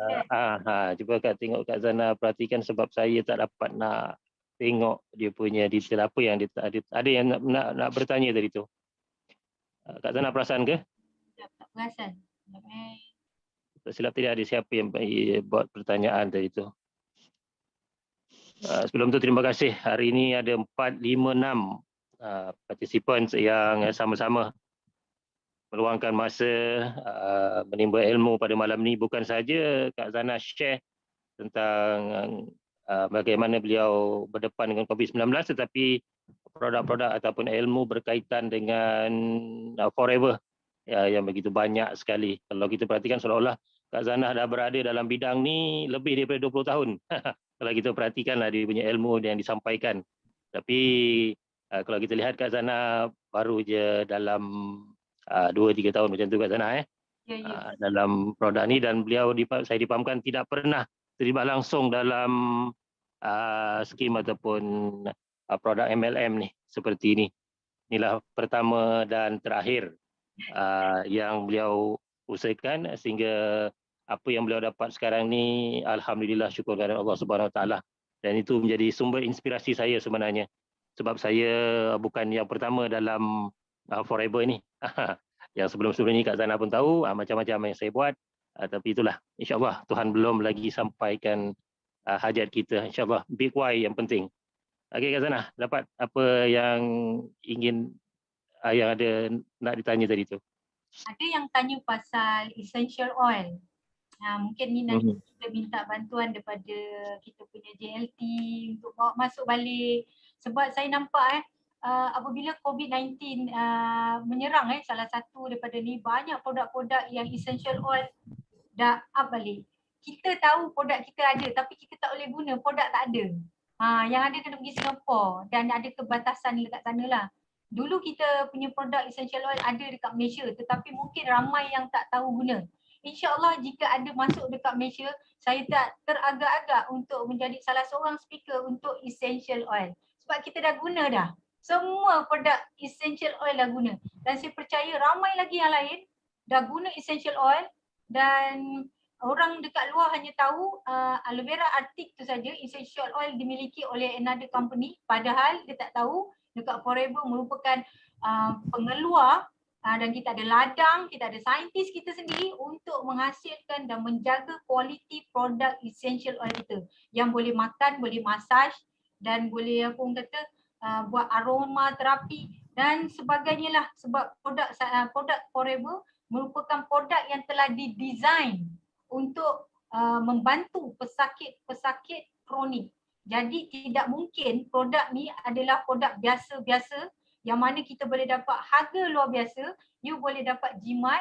A: Cuba tengok Kak Zana perhatikan sebab saya tak dapat nak tengok dia punya detail apa yang dia ada yang nak bertanya tadi tu. Kak Zana perasan ke?
B: Tak perasan.
A: Tak silap tidak ada siapa yang buat pertanyaan tadi tu. Sebelum tu terima kasih. Hari ini ada 4, 5, 6 participants yang sama-sama meluangkan masa menimba ilmu pada malam ni. Bukan saja Kak Zana share tentang bagaimana beliau berdepan dengan COVID-19, tetapi produk-produk ataupun ilmu berkaitan dengan Forever yang begitu banyak sekali. Kalau kita perhatikan seolah-olah Kak Zana dah berada dalam bidang ni lebih daripada 20 tahun. Kalau kita perhatikanlah dia punya ilmu yang disampaikan. Tapi kalau kita lihat Kak Zana baru je dalam 2-3 tahun macam tu Kak Zana dalam produk ni, dan beliau saya dipahamkan tidak pernah terlibat langsung dalam skim ataupun produk MLM ni seperti ini. Inilah pertama dan terakhir yang beliau usahakan, sehingga apa yang beliau dapat sekarang ni alhamdulillah, syukur kepada Allah Subhanahu Wa Taala, dan itu menjadi sumber inspirasi saya sebenarnya, sebab saya bukan yang pertama dalam Forever ni. Yang sebelum-sebelum ni Kak Zana pun tahu macam-macam yang saya buat, tapi itulah, insyaAllah Tuhan belum lagi sampaikan hajat kita, insyaAllah. Big why yang penting. Okey Kak Zana, dapat apa yang ingin yang ada nak ditanya tadi tu?
B: Ada yang tanya pasal essential oil. Mungkin ni nanti kita minta bantuan daripada kita punya JLT untuk bawa masuk balik. Sebab saya nampak apabila COVID-19 menyerang salah satu daripada ni, banyak produk-produk yang essential oil dah up balik. Kita tahu produk kita ada tapi kita tak boleh guna, produk tak ada. Yang ada kena pergi Singapura dan ada kebatasan dekat sana lah. Dulu kita punya produk essential oil ada dekat Malaysia, tetapi mungkin ramai yang tak tahu guna. InsyaAllah jika ada masuk dekat Malaysia, saya tak teragak-agak untuk menjadi salah seorang speaker untuk essential oil. Sebab kita dah guna dah. Semua produk essential oil dah guna. Dan saya percaya ramai lagi yang lain dah guna essential oil, dan orang dekat luar hanya tahu aloe vera arctic tu saja, essential oil dimiliki oleh another company, padahal dia tak tahu dekat Forever merupakan pengeluar dan kita ada ladang, kita ada saintis kita sendiri untuk menghasilkan dan menjaga kualiti produk essential oil kita yang boleh makan, boleh massage dan boleh apa orang kata buat aroma terapi dan sebagainya lah. Sebab produk Forever merupakan produk yang telah didesain untuk membantu pesakit-pesakit kronik. Jadi tidak mungkin produk ni adalah produk biasa-biasa yang mana kita boleh dapat harga luar biasa, you boleh dapat jimat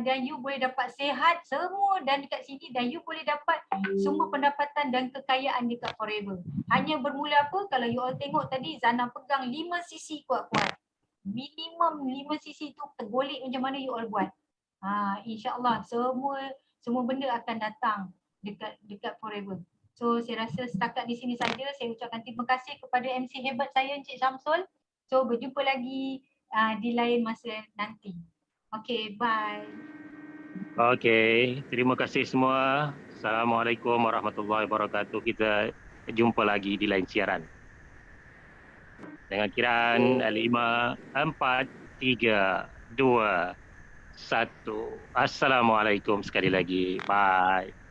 B: dan you boleh dapat sihat semua dan dekat sini, dan you boleh dapat sumber pendapatan dan kekayaan dekat Forever. Hanya bermula apa? Kalau you all tengok tadi Zana pegang 5 cc kuat-kuat. Minimum 5 cc tu tergolek macam mana you all buat. InsyaAllah semua benda akan datang dekat Forever. So saya rasa setakat di sini saja. Saya ucapkan terima kasih kepada MC hebat saya Encik Syamsul. So berjumpa lagi di lain masa nanti. Okay, bye.
A: Okay, terima kasih semua. Assalamualaikum warahmatullahi wabarakatuh. Kita jumpa lagi di lain siaran. Dengan kiraan 5, 4, 3, 2, 1. Assalamualaikum sekali lagi. Bye.